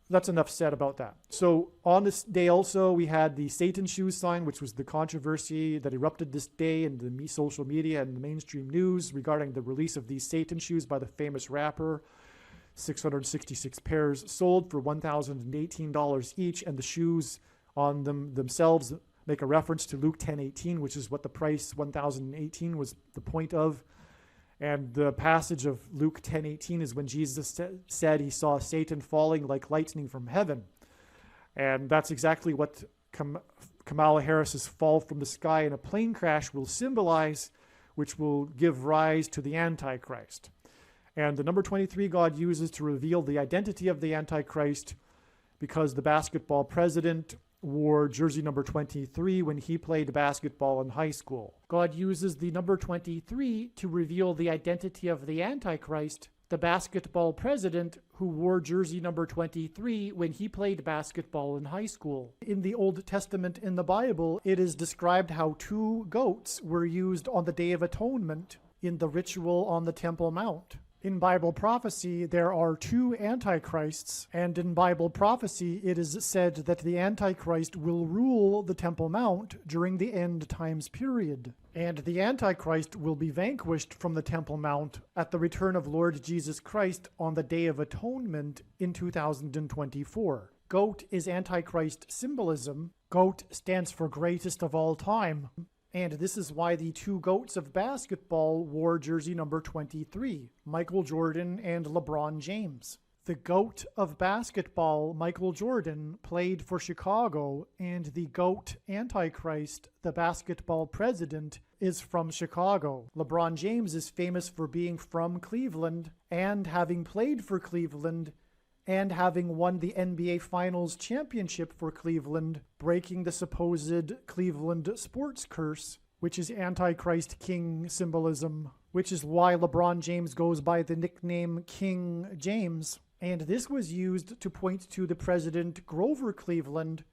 that's enough said about that. So on this day also, we had the Satan shoes sign, which was the controversy that erupted this day in the social media and the mainstream news regarding the release of these Satan shoes by the famous rapper. 666 pairs sold for $1,018 each, and the shoes on themselves make a reference to Luke 10:18, which is what the price $1,018 was the point of. And the passage of Luke 10:18 is when Jesus said he saw Satan falling like lightning from heaven. And that's exactly what Kamala Harris's fall from the sky in a plane crash will symbolize, which will give rise to the Antichrist. And the number 23 God uses to reveal the identity of the Antichrist because the basketball president wore jersey number 23 when he played basketball in high school. God uses the number 23 to reveal the identity of the Antichrist, the basketball president who wore jersey number 23 when he played basketball in high school. In the Old Testament in the Bible, it is described how 2 goats were used on the Day of Atonement in the ritual on the Temple Mount. In Bible prophecy, there are two antichrists, and in Bible prophecy, it is said that the Antichrist will rule the Temple Mount during the end times period. And the Antichrist will be vanquished from the Temple Mount at the return of Lord Jesus Christ on the Day of Atonement in 2024. Goat is Antichrist symbolism. Goat stands for greatest of all time. And this is why the two GOATs of basketball wore jersey number 23, Michael Jordan and LeBron James. The GOAT of basketball, Michael Jordan, played for Chicago, and the GOAT Antichrist, the basketball president, is from Chicago. LeBron James is famous for being from Cleveland and having played for Cleveland and having won the NBA Finals championship for Cleveland, breaking the supposed Cleveland sports curse, which is Antichrist King symbolism, which is why LeBron James goes by the nickname King James. And this was used to point to the president Grover Cleveland,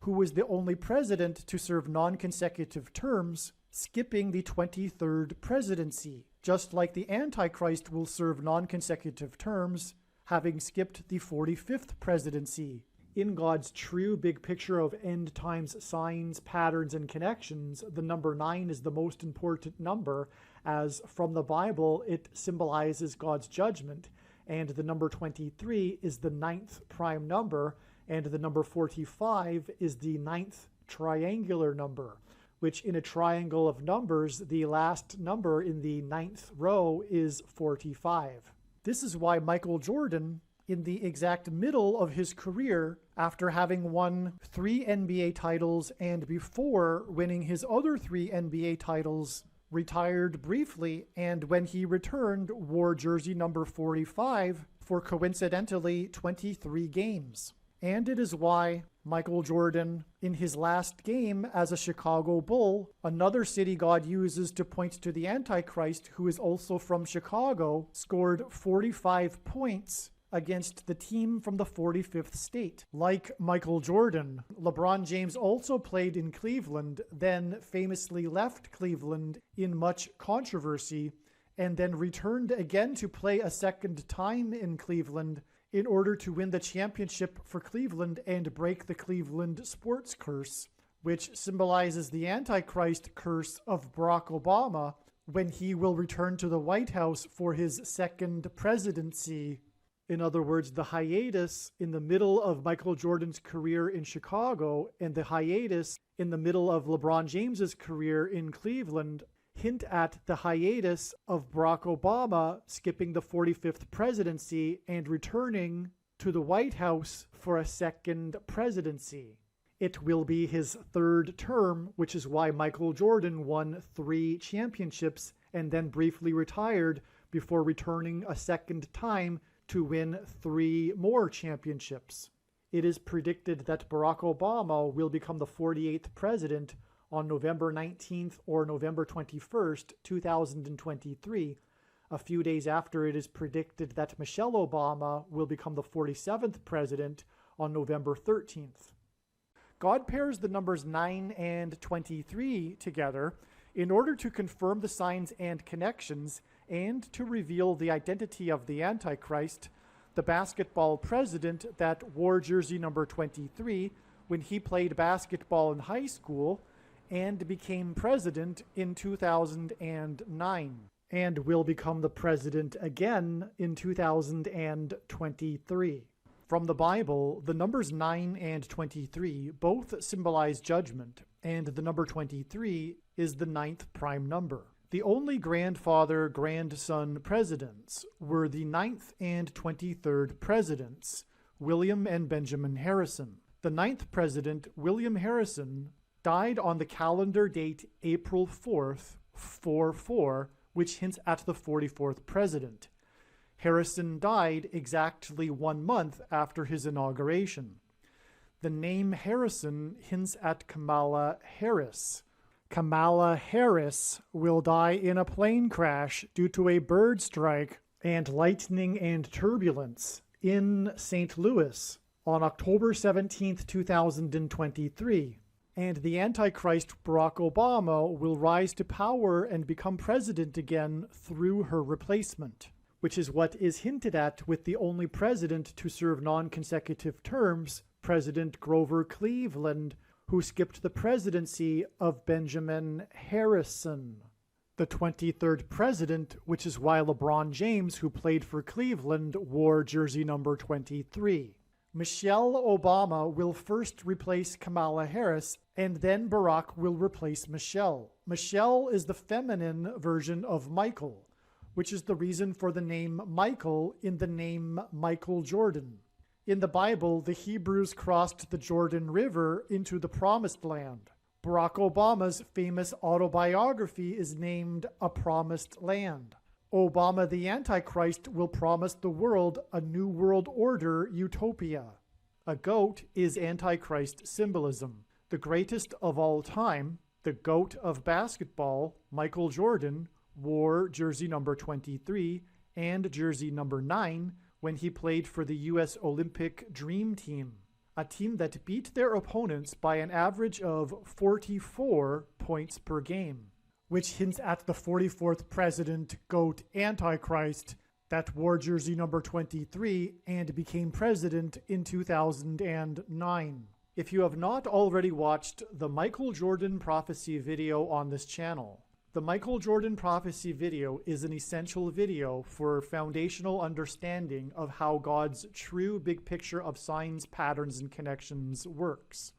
who was the only president to serve non-consecutive terms, skipping the 23rd presidency, just like the Antichrist will serve non-consecutive terms, having skipped the 45th presidency. In God's true big picture of end times signs, patterns, and connections, the number 9 is the most important number, as from the Bible it symbolizes God's judgment, and the number 23 is the 9th prime number, and the number 45 is the 9th triangular number, which in a triangle of numbers, the last number in the 9th row is 45. This is why Michael Jordan, in the exact middle of his career, after having won 3 NBA titles and before winning his other 3 NBA titles, retired briefly, and when he returned, wore jersey number 45 for coincidentally 23 games. And it is why Michael Jordan, in his last game as a Chicago Bull, another city God uses to point to the Antichrist, who is also from Chicago, scored 45 points against the team from the 45th state. Like Michael Jordan, LeBron James also played in Cleveland, then famously left Cleveland in much controversy, and then returned again to play a second time in Cleveland in order to win the championship for Cleveland and break the Cleveland sports curse, which symbolizes the Antichrist curse of Barack Obama when he will return to the White House for his second presidency. In other words, the hiatus in the middle of Michael Jordan's career in Chicago and the hiatus in the middle of LeBron James's career in Cleveland hint at the hiatus of Barack Obama skipping the 45th presidency and returning to the White House for a second presidency. It will be his third term, which is why Michael Jordan won 3 championships and then briefly retired before returning a second time to win 3 more championships. It is predicted that Barack Obama will become the 48th president on November 19th or November 21st, 2023, a few days after it is predicted that Michelle Obama will become the 47th president on November 13th. God pairs the numbers 9 and 23 together in order to confirm the signs and connections and to reveal the identity of the Antichrist, the basketball president that wore jersey number 23 when he played basketball in high school and became president in 2009, and will become the president again in 2023. From the Bible, the numbers 9 and 23 both symbolize judgment, and the number 23 is the 9th prime number. The only grandfather-grandson presidents were the 9th and 23rd presidents, William and Benjamin Harrison. The 9th president, William Harrison, died on the calendar date April 4th, 44, which hints at the 44th president. Harrison died exactly 1 month after his inauguration. The name Harrison hints at Kamala Harris. Kamala Harris will die in a plane crash due to a bird strike and lightning and turbulence in St. Louis on October 17, 2023. and the Antichrist Barack Obama will rise to power and become president again through her replacement, which is what is hinted at with the only president to serve non-consecutive terms, President Grover Cleveland, who skipped the presidency of Benjamin Harrison, the 23rd president, which is why LeBron James, who played for Cleveland, wore jersey number 23. Michelle Obama will first replace Kamala Harris, and then Barack will replace Michelle. Michelle is the feminine version of Michael, which is the reason for the name Michael in the name Michael Jordan. In the Bible, the Hebrews crossed the Jordan River into the Promised Land. Barack Obama's famous autobiography is named A Promised Land. Obama the Antichrist will promise the world a new world order utopia. A goat is Antichrist symbolism. The greatest of all time, the GOAT of basketball, Michael Jordan, wore jersey number 23 and jersey number 9 when he played for the U.S. Olympic Dream Team, a team that beat their opponents by an average of 44 points per game, which hints at the 44th president, GOAT Antichrist, that wore jersey number 23 and became president in 2009. If you have not already watched the Michael Jordan prophecy video on this channel, the Michael Jordan prophecy video is an essential video for foundational understanding of how God's true big picture of signs, patterns, and connections works.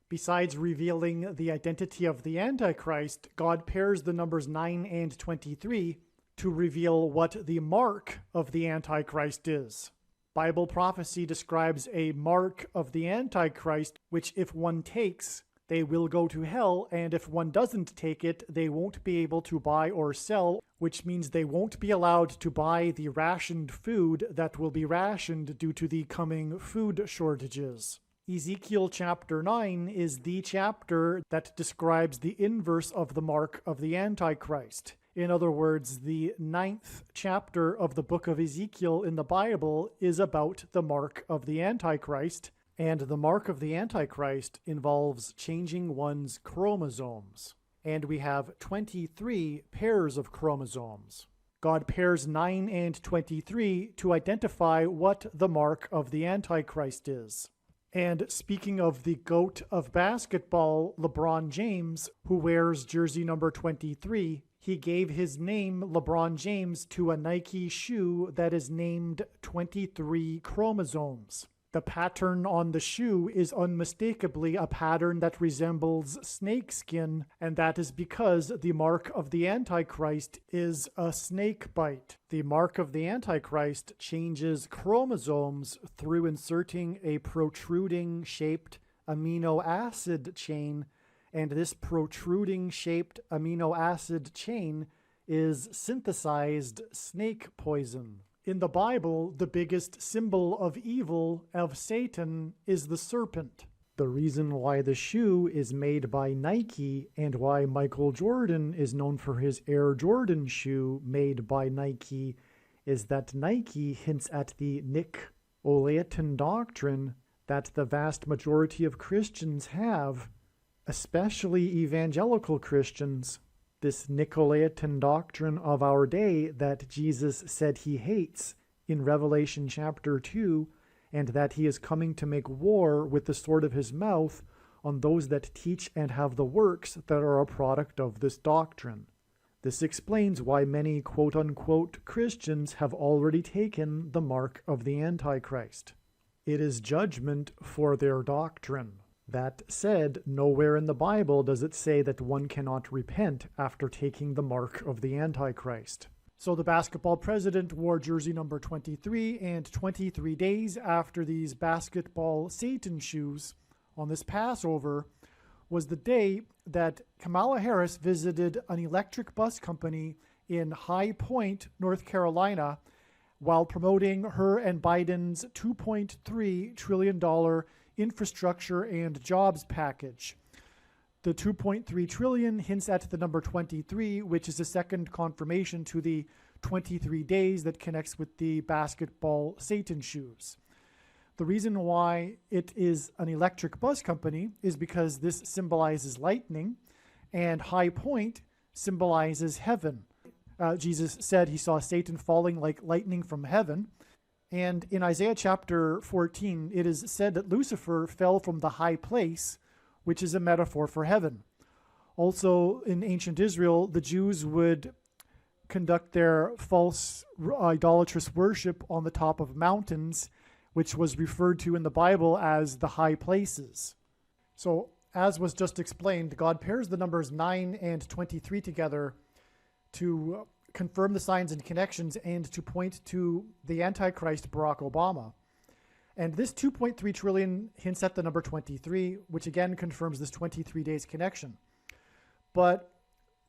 Besides revealing the identity of the Antichrist, God pairs the numbers 9 and 23 to reveal what the mark of the Antichrist is. Bible prophecy describes a mark of the Antichrist, which if one takes, they will go to hell, and if one doesn't take it, they won't be able to buy or sell, which means they won't be allowed to buy the rationed food that will be rationed due to the coming food shortages. Ezekiel chapter 9 is the chapter that describes the inverse of the mark of the Antichrist. In other words, the 9th chapter of the book of Ezekiel in the Bible is about the mark of the Antichrist, and the mark of the Antichrist involves changing one's chromosomes. And we have 23 pairs of chromosomes. God pairs 9 and 23 to identify what the mark of the Antichrist is. And speaking of the GOAT of basketball, LeBron James, who wears jersey number 23, he gave his name, LeBron James, to a Nike shoe that is named 23 chromosomes. The pattern on the shoe is unmistakably a pattern that resembles snakeskin, and that is because the mark of the Antichrist is a snake bite. The mark of the Antichrist changes chromosomes through inserting a protruding-shaped amino acid chain, and this protruding-shaped amino acid chain is synthesized snake poison. In the Bible, the biggest symbol of evil, of Satan, is the serpent. The reason why the shoe is made by Nike and why Michael Jordan is known for his Air Jordan shoe made by Nike is that Nike hints at the Nicolaitan doctrine that the vast majority of Christians have, especially evangelical Christians. This Nicolaitan doctrine of our day that Jesus said he hates in Revelation chapter 2, and that he is coming to make war with the sword of his mouth on those that teach and have the works that are a product of this doctrine. This explains why many quote-unquote Christians have already taken the mark of the Antichrist. It is judgment for their doctrine. That said, nowhere in the Bible does it say that one cannot repent after taking the mark of the Antichrist. So the basketball president wore jersey number 23, and 23 days after these basketball Satan shoes on this Passover was the day that Kamala Harris visited an electric bus company in High Point, North Carolina, while promoting her and Biden's $2.3 trillion infrastructure and jobs package. The $2.3 trillion hints at the number 23, which is a second confirmation to the 23 days that connects with the basketball Satan shoes. The reason why it is an electric bus company is because this symbolizes lightning, and High Point symbolizes heaven. Jesus said he saw Satan falling like lightning from heaven. And in Isaiah chapter 14, it is said that Lucifer fell from the high place, which is a metaphor for heaven. Also, in ancient Israel, the Jews would conduct their false idolatrous worship on the top of mountains, which was referred to in the Bible as the high places. So, as was just explained, God pairs the numbers 9 and 23 together to confirm the signs and connections and to point to the Antichrist, Barack Obama. And this 2.3 trillion hints at the number 23, which again confirms this 23 days connection. But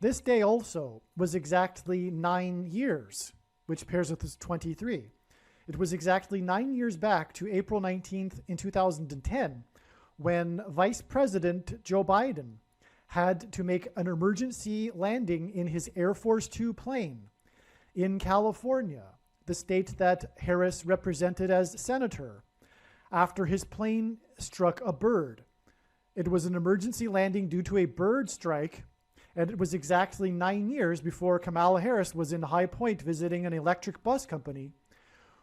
this day also was exactly 9 years, which pairs with this 23. It was exactly 9 years back to April 19th in 2010 when Vice President Joe Biden had to make an emergency landing in his Air Force Two plane in California, the state that Harris represented as senator, after his plane struck a bird. It was an emergency landing due to a bird strike, and it was exactly 9 years before Kamala Harris was in High Point visiting an electric bus company,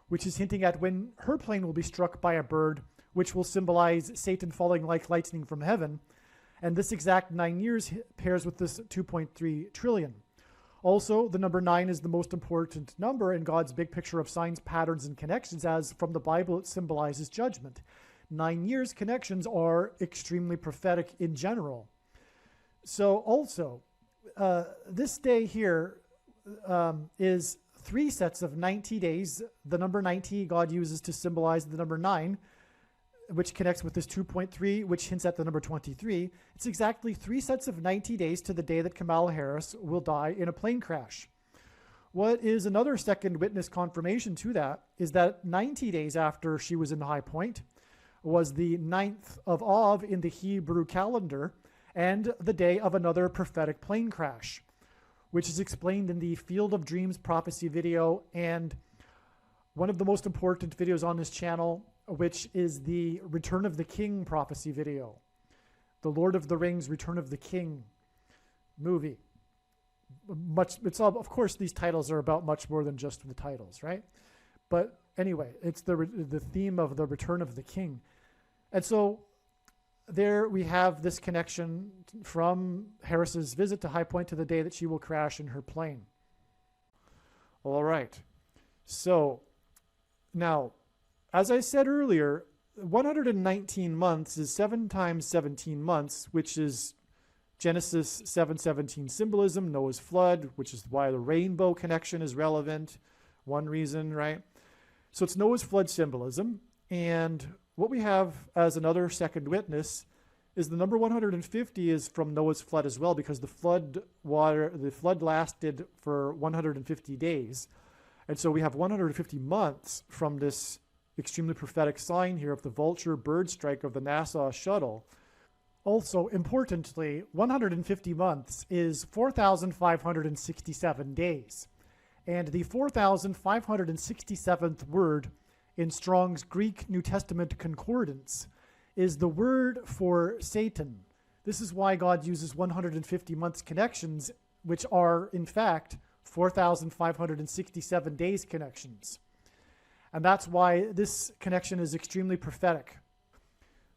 which is hinting at when her plane will be struck by a bird, which will symbolize Satan falling like lightning from heaven. And this exact 9 years pairs with this 2.3 trillion. Also, the number 9 is the most important number in God's big picture of signs, patterns, and connections, as from the Bible it symbolizes judgment. 9 years connections are extremely prophetic in general. So also, this day here is 3 sets of 90 days. The number 90 God uses to symbolize the number 9, which connects with this 2.3, which hints at the number 23. It's exactly 3 sets of 90 days to the day that Kamala Harris will die in a plane crash. What is another second witness confirmation to that is that 90 days after she was in High Point was the 9th of Av in the Hebrew calendar and the day of another prophetic plane crash, which is explained in the Field of Dreams prophecy video and one of the most important videos on this channel, which is the Return of the King prophecy video. The Lord of the Rings Return of the King movie. It's all, of course, these titles are about much more than just the titles, right? But anyway, it's the theme of the Return of the King. And so there we have this connection from Harris's visit to High Point to the day that she will crash in her plane. All right. So now, as I said earlier, 119 months is 7 times 17 months, which is Genesis 7:17 symbolism, Noah's flood, which is why the rainbow connection is relevant. One reason, right? So it's Noah's flood symbolism. And what we have as another second witness is the number 150 is from Noah's flood as well, because the flood lasted for 150 days. And so we have 150 months from this extremely prophetic sign here of the vulture bird strike of the NASA shuttle. Also, importantly, 150 months is 4,567 days. And the 4,567th word in Strong's Greek New Testament Concordance is the word for Satan. This is why God uses 150 months connections, which are, in fact, 4,567 days connections. And that's why this connection is extremely prophetic.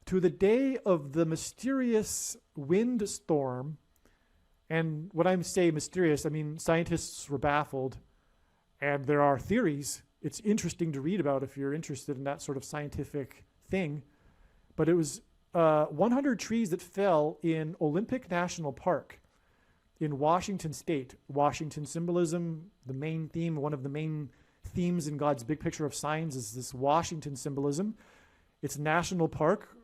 To the day of the mysterious windstorm, and when I say mysterious, I mean scientists were baffled, and there are theories. It's interesting to read about if you're interested in that sort of scientific thing. But it was 100 trees that fell in Olympic National Park in Washington State. Washington symbolism, the main theme, one of the main themes in God's big picture of signs is this Washington symbolism. It's a national park.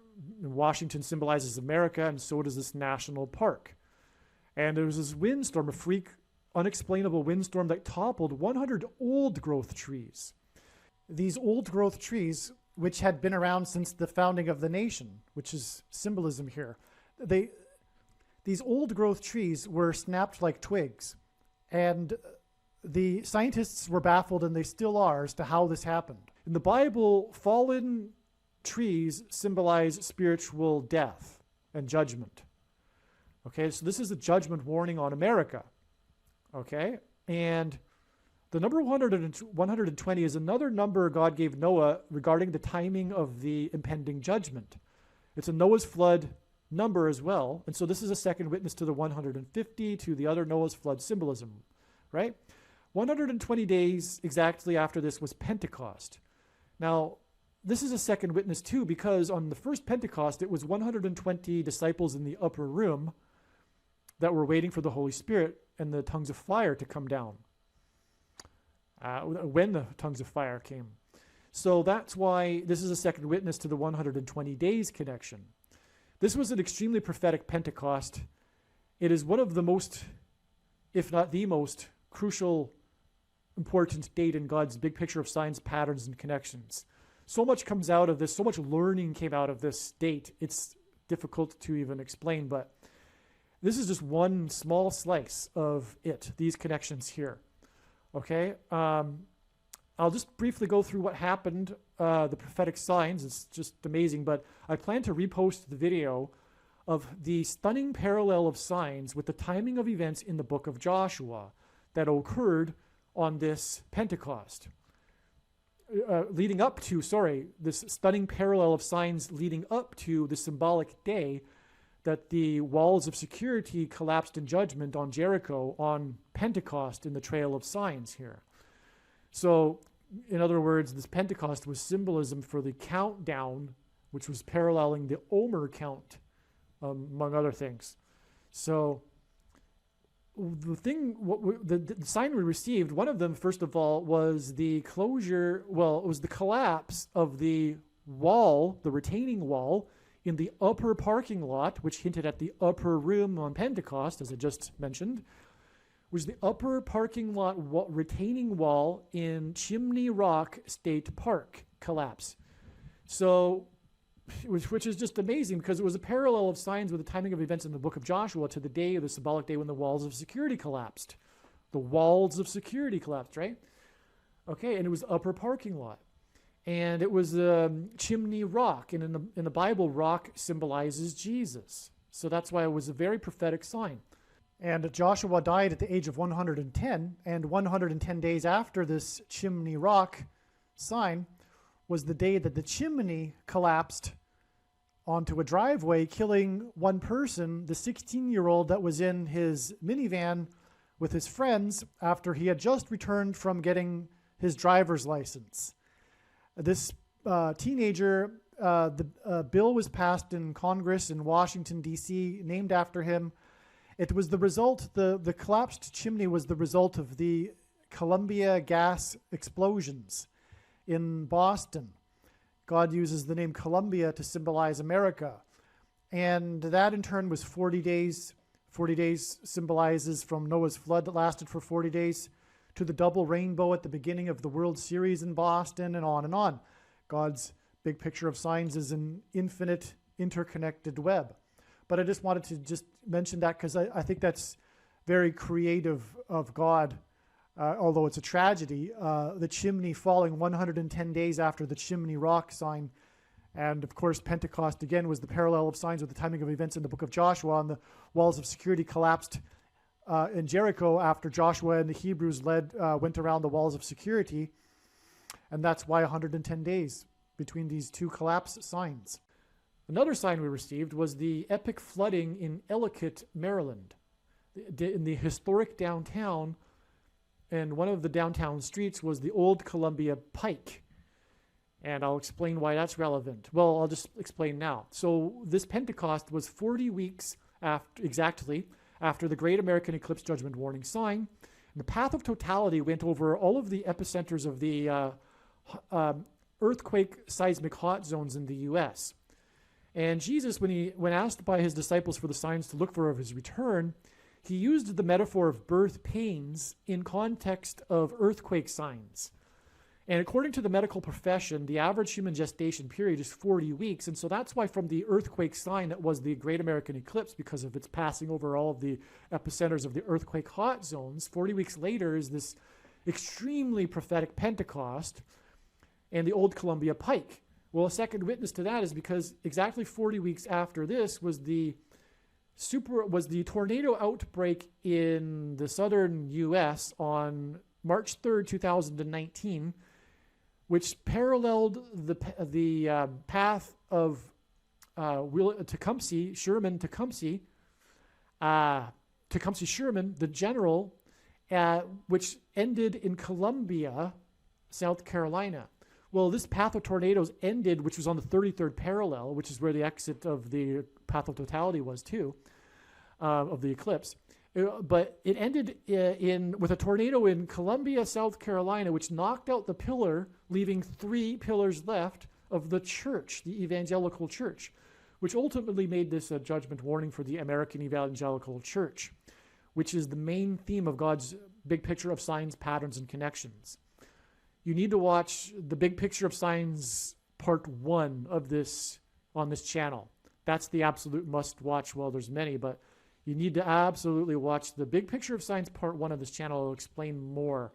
Washington symbolizes America, and so does this national park. And there was this windstorm, a freak, unexplainable windstorm that toppled 100 old-growth trees. These old-growth trees, which had been around since the founding of the nation, which is symbolism here, these old-growth trees were snapped like twigs. And the scientists were baffled, and they still are, as to how this happened. In the Bible, fallen trees symbolize spiritual death and judgment. Okay, so this is a judgment warning on America. Okay, and the number 120 is another number God gave Noah regarding the timing of the impending judgment. It's a Noah's flood number as well, and so this is a second witness to the 150, to the other Noah's flood symbolism, right? 120 days exactly after this was Pentecost. Now, this is a second witness too, because on the first Pentecost, it was 120 disciples in the upper room that were waiting for the Holy Spirit and the tongues of fire to come down. When the tongues of fire came. So that's why this is a second witness to the 120 days connection. This was an extremely prophetic Pentecost. It is one of the most, if not the most, crucial, important date in God's big picture of signs, patterns, and connections. So much comes out of this, so much learning came out of this date. It's difficult to even explain, but this is just one small slice of it, these connections here. Okay, I'll just briefly go through what happened, the prophetic signs. It's just amazing, but I plan to repost the video of the stunning parallel of signs with the timing of events in the book of Joshua that occurred on this Pentecost. This stunning parallel of signs leading up to the symbolic day that the walls of security collapsed in judgment on Jericho on Pentecost in the Trail of Signs here. So, in other words, this Pentecost was symbolism for the countdown, which was paralleling the Omer count, among other things. So, the sign we received, one of them, first of all, was the collapse of the wall, the retaining wall, in the upper parking lot, which hinted at the upper room on Pentecost, as I just mentioned, was the upper parking lot retaining wall in Chimney Rock State Park collapse. So, which is just amazing, because it was a parallel of signs with the timing of events in the book of Joshua to the day, the symbolic day when the walls of security collapsed. The walls of security collapsed, right? Okay, and it was upper parking lot. And it was Chimney Rock, and in the Bible, rock symbolizes Jesus. So that's why it was a very prophetic sign. And Joshua died at the age of 110, and 110 days after this Chimney Rock sign was the day that the chimney collapsed onto a driveway, killing one person, the 16-year-old that was in his minivan with his friends after he had just returned from getting his driver's license. This teenager, the bill was passed in Congress in Washington, D.C., named after him. It was the result, the collapsed chimney was the result of the Columbia gas explosions in Boston. God uses the name Columbia to symbolize America. And that in turn was 40 days. 40 days symbolizes from Noah's flood that lasted for 40 days to the double rainbow at the beginning of the World Series in Boston, and on and on. God's big picture of signs is an infinite interconnected web. But I just wanted to just mention that because I think that's very creative of God, although it's a tragedy. The chimney falling 110 days after the Chimney Rock sign. And of course, Pentecost again was the parallel of signs with the timing of events in the book of Joshua, and the walls of security collapsed in Jericho after Joshua and the Hebrews went around the walls of security. And that's why 110 days between these two collapse signs. Another sign we received was the epic flooding in Ellicott, Maryland. In the historic downtown, and one of the downtown streets was the old Columbia Pike. And I'll explain why that's relevant. Well, I'll just explain now. So this Pentecost was 40 weeks exactly after the Great American Eclipse Judgment Warning sign. And the path of totality went over all of the epicenters of the earthquake seismic hot zones in the U.S. And Jesus, when asked by his disciples for the signs to look for of his return, he used the metaphor of birth pains in context of earthquake signs. And according to the medical profession, the average human gestation period is 40 weeks. And so that's why from the earthquake sign that was the Great American Eclipse, because of its passing over all of the epicenters of the earthquake hot zones, 40 weeks later is this extremely prophetic Pentecost and the old Columbia Pike, Well, a second witness to that is because exactly 40 weeks after this was the tornado outbreak in the southern U.S. on March 3rd, 2019, which paralleled the path of Tecumseh Sherman, the general, which ended in Columbia, South Carolina. Well, this path of tornadoes ended, which was on the 33rd parallel, which is where the exit of the path of totality was too, of the eclipse. But it ended with a tornado in Columbia, South Carolina, which knocked out the pillar, leaving 3 pillars left of the church, the evangelical church, which ultimately made this a judgment warning for the American evangelical church, which is the main theme of God's big picture of signs, patterns, and connections. You need to watch the Big Picture of Signs Part 1 of this on this channel. That's the absolute must-watch. Well, there's many, but you need to absolutely watch the Big Picture of Signs Part 1 of this channel. It'll explain more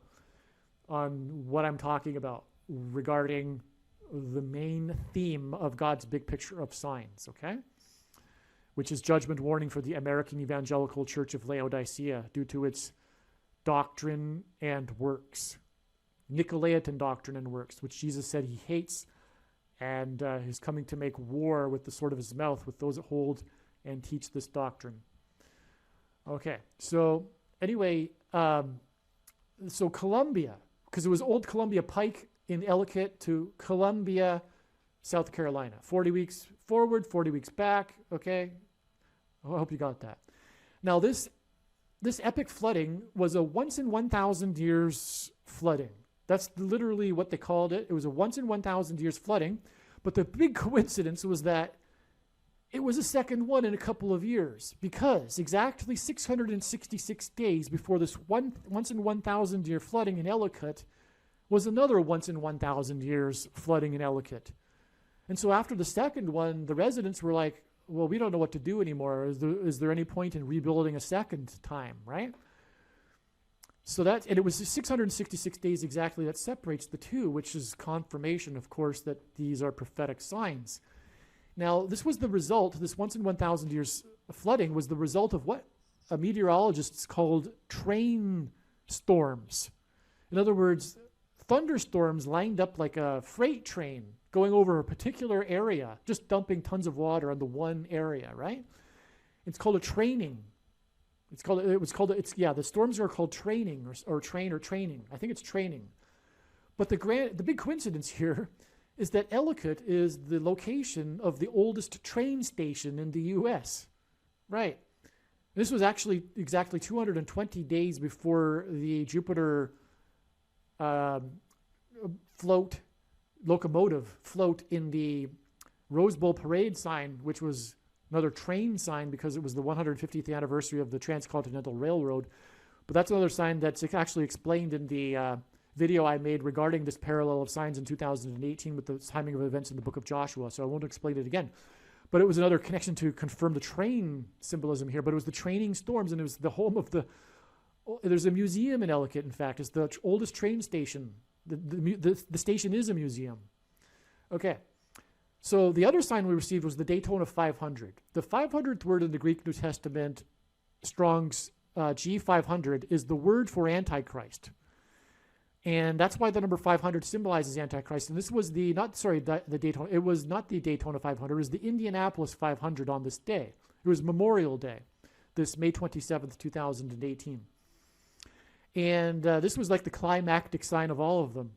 on what I'm talking about regarding the main theme of God's big picture of signs, okay? Which is judgment warning for the American Evangelical Church of Laodicea due to its doctrine and works. Nicolaitan doctrine and works, which Jesus said he hates, and he's coming to make war with the sword of his mouth with those that hold and teach this doctrine. Okay, so anyway, so Columbia, because it was Old Columbia Pike in Ellicott to Columbia, South Carolina. 40 weeks forward, 40 weeks back, okay? I hope you got that. Now this epic flooding was a once in 1,000 years flooding. That's literally what they called it. It was a once in 1,000 years flooding. But the big coincidence was that it was a second one in a couple of years, because exactly 666 days before this once in 1,000 year flooding in Ellicott was another once in 1,000 years flooding in Ellicott. And so after the second one, the residents were like, well, we don't know what to do anymore. Is there any point in rebuilding a second time, right? So and it was 666 days exactly that separates the two, which is confirmation, of course, that these are prophetic signs. Now, this was the result, this once in 1,000 years flooding was the result of what meteorologists called train storms. In other words, thunderstorms lined up like a freight train going over a particular area, just dumping tons of water on the one area, right? It's called a training. The storms are called training or training. I think it's training. But the big coincidence here is that Ellicott is the location of the oldest train station in the U.S. Right. This was actually exactly 220 days before the Jupiter locomotive float in the Rose Bowl parade sign, which was another train sign because it was the 150th anniversary of the Transcontinental Railroad. But that's another sign that's actually explained in the video I made regarding this parallel of signs in 2018 with the timing of events in the book of Joshua. So I won't explain it again. But it was another connection to confirm the train symbolism here. But it was the training storms, and it was the home of there's a museum in Ellicott, in fact. It's the oldest train station. The station is a museum. Okay. So the other sign we received was the Daytona 500. The 500th word in the Greek New Testament, Strong's G500, is the word for Antichrist. And that's why the number 500 symbolizes Antichrist. And this was the Daytona. It was not the Daytona 500. It was the Indianapolis 500 on this day. It was Memorial Day, this May 27th, 2018. And this was like the climactic sign of all of them,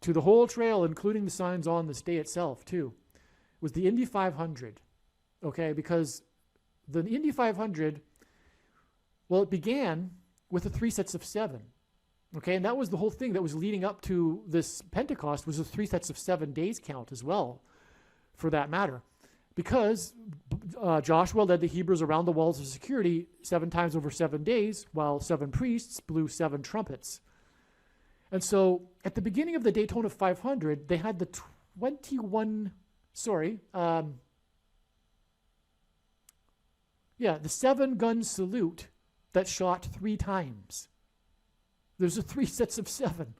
to the whole trail, including the signs on this day itself, too. It was the Indy 500, okay? Because the Indy 500, well, it began with the 3 sets of 7, okay? And that was the whole thing that was leading up to this Pentecost, was the 3 sets of 7 days count as well, for that matter. Because Joshua led the Hebrews around the walls of security 7 times over 7 days, while 7 priests blew 7 trumpets. And so at the beginning of the Daytona 500, they had the 7-gun salute that shot 3 times. There's 3 sets of 7.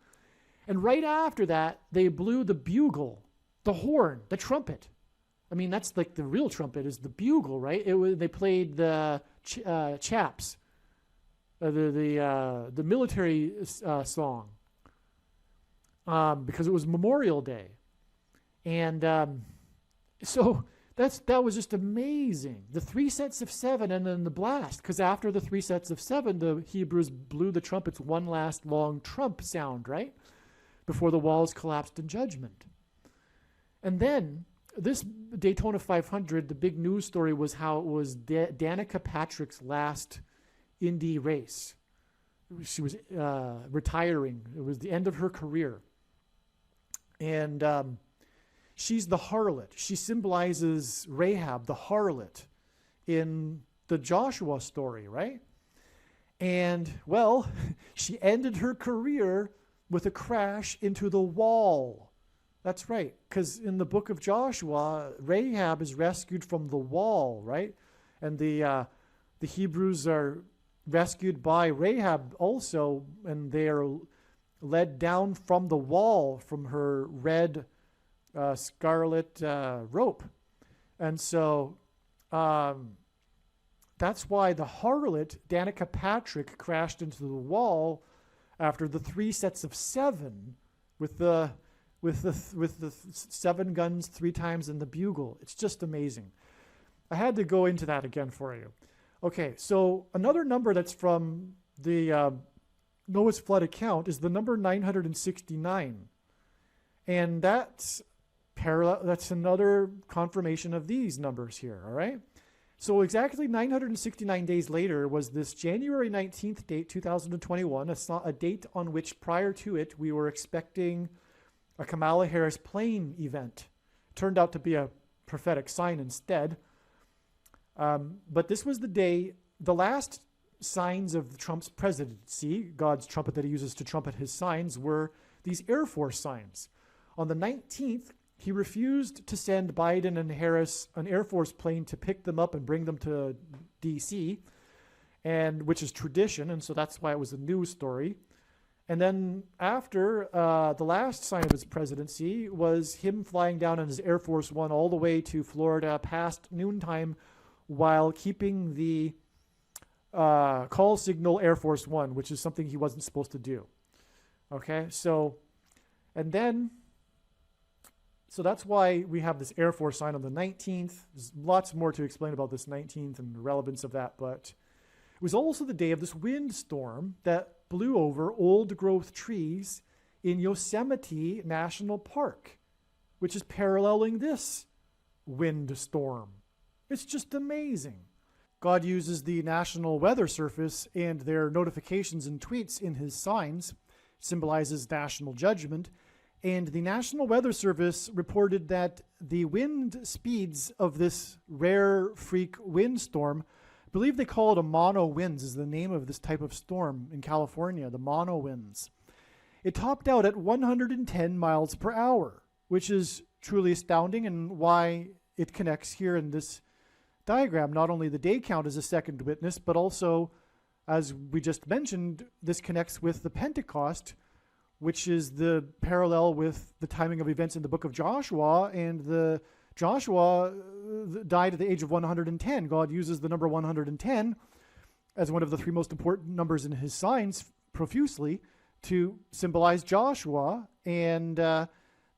And right after that, they blew the bugle, the horn, the trumpet. I mean, that's like the real trumpet is the bugle, right? They played the chaps, the military song, because it was Memorial Day, and so that was just amazing. The 3 sets of 7, and then the blast, because after the 3 sets of 7, the Hebrews blew the trumpets one last long trump sound, right, before the walls collapsed in judgment. And then this Daytona 500, the big news story was how it was Danica Patrick's last Indy race. She was retiring. It was the end of her career. And she's the harlot. She symbolizes Rahab, the harlot, in the Joshua story, right? And, well, she ended her career with a crash into the wall. That's right, because in the book of Joshua, Rahab is rescued from the wall, right? And the Hebrews are rescued by Rahab also, and they are led down from the wall from her red scarlet rope. And so that's why the harlot, Danica Patrick, crashed into the wall after the 3 sets of 7 with the 7 guns 3 times in the bugle. It's just amazing. I had to go into that again for you. Okay, so another number that's from the Noah's flood account is the number 969. And that's another confirmation of these numbers here, all right? So exactly 969 days later was this January 19th date, 2021, a date on which prior to it we were expecting a Kamala Harris plane event. Turned out to be a prophetic sign instead. But this was the day, the last signs of Trump's presidency, God's trumpet that he uses to trumpet his signs, were these Air Force signs. On the 19th, he refused to send Biden and Harris an Air Force plane to pick them up and bring them to D.C., and which is tradition, and so that's why it was a news story. And then after, the last sign of his presidency was him flying down on his Air Force One all the way to Florida past noontime while keeping the call signal Air Force One, which is something he wasn't supposed to do. Okay, so that's why we have this Air Force sign on the 19th. There's lots more to explain about this 19th and the relevance of that, but it was also the day of this windstorm that blew over old-growth trees in Yosemite National Park, which is paralleling this windstorm. It's just amazing. God uses the National Weather Service and their notifications and tweets in his signs, symbolizes national judgment, and the National Weather Service reported that the wind speeds of this rare freak windstorm, I believe they call it a mono winds, is the name of this type of storm in California, the mono winds. It topped out at 110 miles per hour, which is truly astounding, and why it connects here in this diagram. Not only the day count as a second witness, but also, as we just mentioned, this connects with the Pentecost, which is the parallel with the timing of events in the book of Joshua, and the Joshua died at the age of 110. God uses the number 110 as one of the 3 most important numbers in his signs profusely to symbolize Joshua, and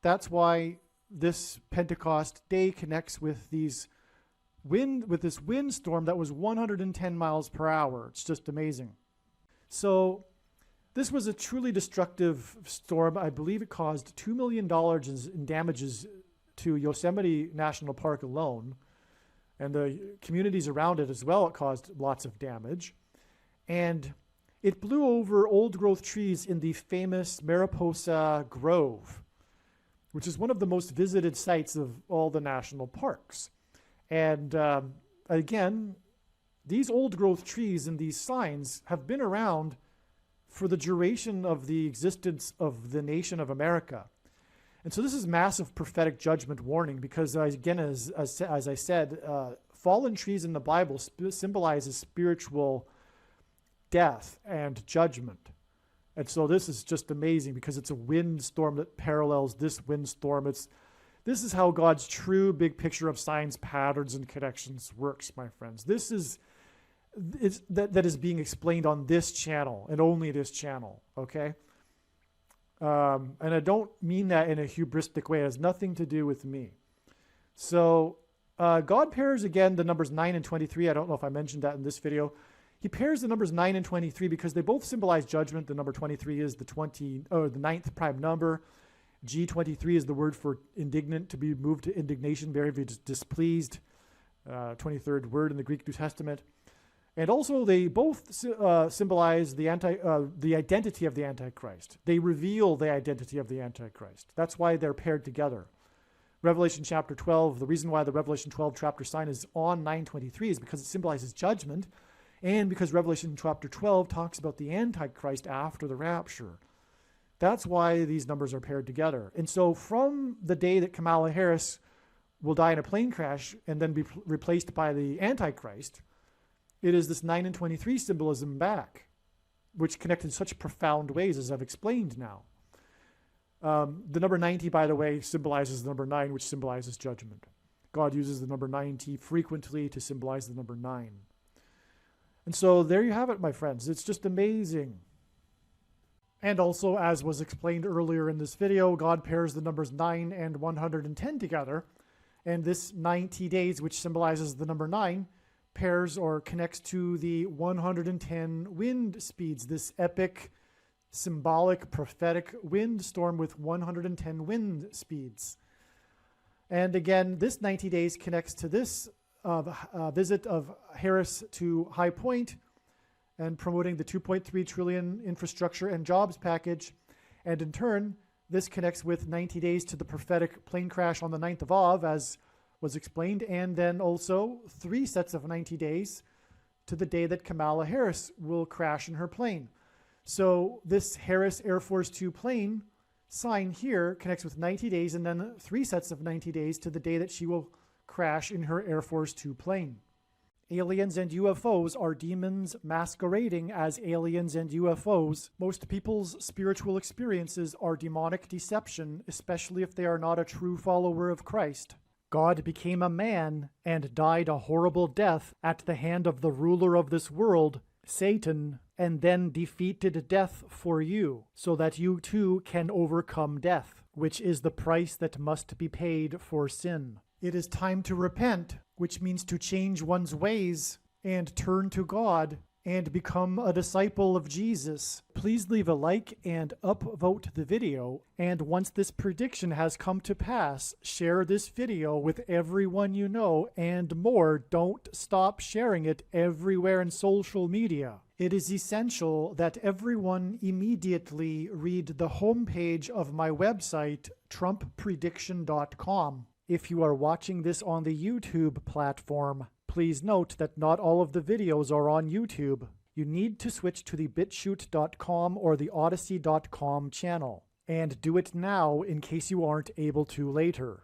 that's why this Pentecost day connects with this windstorm that was 110 miles per hour. It's just amazing. So this was a truly destructive storm. I believe it caused $2 million in damages to Yosemite National Park alone, and the communities around it as well. It caused lots of damage. And it blew over old-growth trees in the famous Mariposa Grove, which is one of the most visited sites of all the national parks. And again, these old-growth trees and these signs have been around for the duration of the existence of the nation of America. And so this is massive prophetic judgment warning, because again, as I said, fallen trees in the Bible symbolizes spiritual death and judgment. And so this is just amazing because it's a windstorm that parallels this windstorm. It's This is how God's true big picture of signs, patterns, and connections works, my friends. This is that is being explained on this channel and only this channel, okay? And I don't mean that in a hubristic way. It has nothing to do with me. So God pairs, again, the numbers 9 and 23. I don't know if I mentioned that in this video. He pairs the numbers 9 and 23 because they both symbolize judgment. The number 23 is the ninth prime number. G23 is the word for indignant, to be moved to indignation, very displeased. 23rd word in the Greek New Testament. And also they both symbolize the identity of the Antichrist. They reveal the identity of the Antichrist. That's why they're paired together. Revelation chapter 12, the reason why the Revelation 12 chapter sign is on 923 is because it symbolizes judgment, and because Revelation chapter 12 talks about the Antichrist after the rapture. That's why these numbers are paired together. And so from the day that Kamala Harris will die in a plane crash and then be replaced by the Antichrist, it is this 9 and 23 symbolism back, which connect in such profound ways, as I've explained now. The number 90, by the way, symbolizes the number 9, which symbolizes judgment. God uses the number 90 frequently to symbolize the number 9. And so there you have it, my friends. It's just amazing. And also, as was explained earlier in this video, God pairs the numbers 9 and 110 together. And this 90 days, which symbolizes the number 9, pairs or connects to the 110 wind speeds, this epic, symbolic, prophetic wind storm with 110 wind speeds. And again, this 90 days connects to this visit of Harris to High Point and promoting the $2.3 trillion infrastructure and jobs package. And in turn, this connects with 90 days to the prophetic plane crash on the 9th of Av, as was explained, and then also 3 sets of 90 days to the day that Kamala Harris will crash in her plane. So this Harris Air Force 2 plane sign here connects with 90 days and then 3 sets of 90 days to the day that she will crash in her Air Force 2 plane. Aliens and UFOs are demons masquerading as aliens and UFOs. Most people's spiritual experiences are demonic deception, especially if they are not a true follower of Christ. God became a man and died a horrible death at the hand of the ruler of this world, Satan, and then defeated death for you, so that you too can overcome death, which is the price that must be paid for sin. It is time to repent, which means to change one's ways and turn to God and become a disciple of Jesus. Please leave a like and upvote the video. And once this prediction has come to pass, share this video with everyone you know, and more. Don't stop sharing it everywhere in social media. It is essential that everyone immediately read the homepage of my website, TrumpPrediction.com. If you are watching this on the YouTube platform, please note that not all of the videos are on YouTube. You need to switch to the BitChute.com or the Odyssey.com channel. And do it now in case you aren't able to later.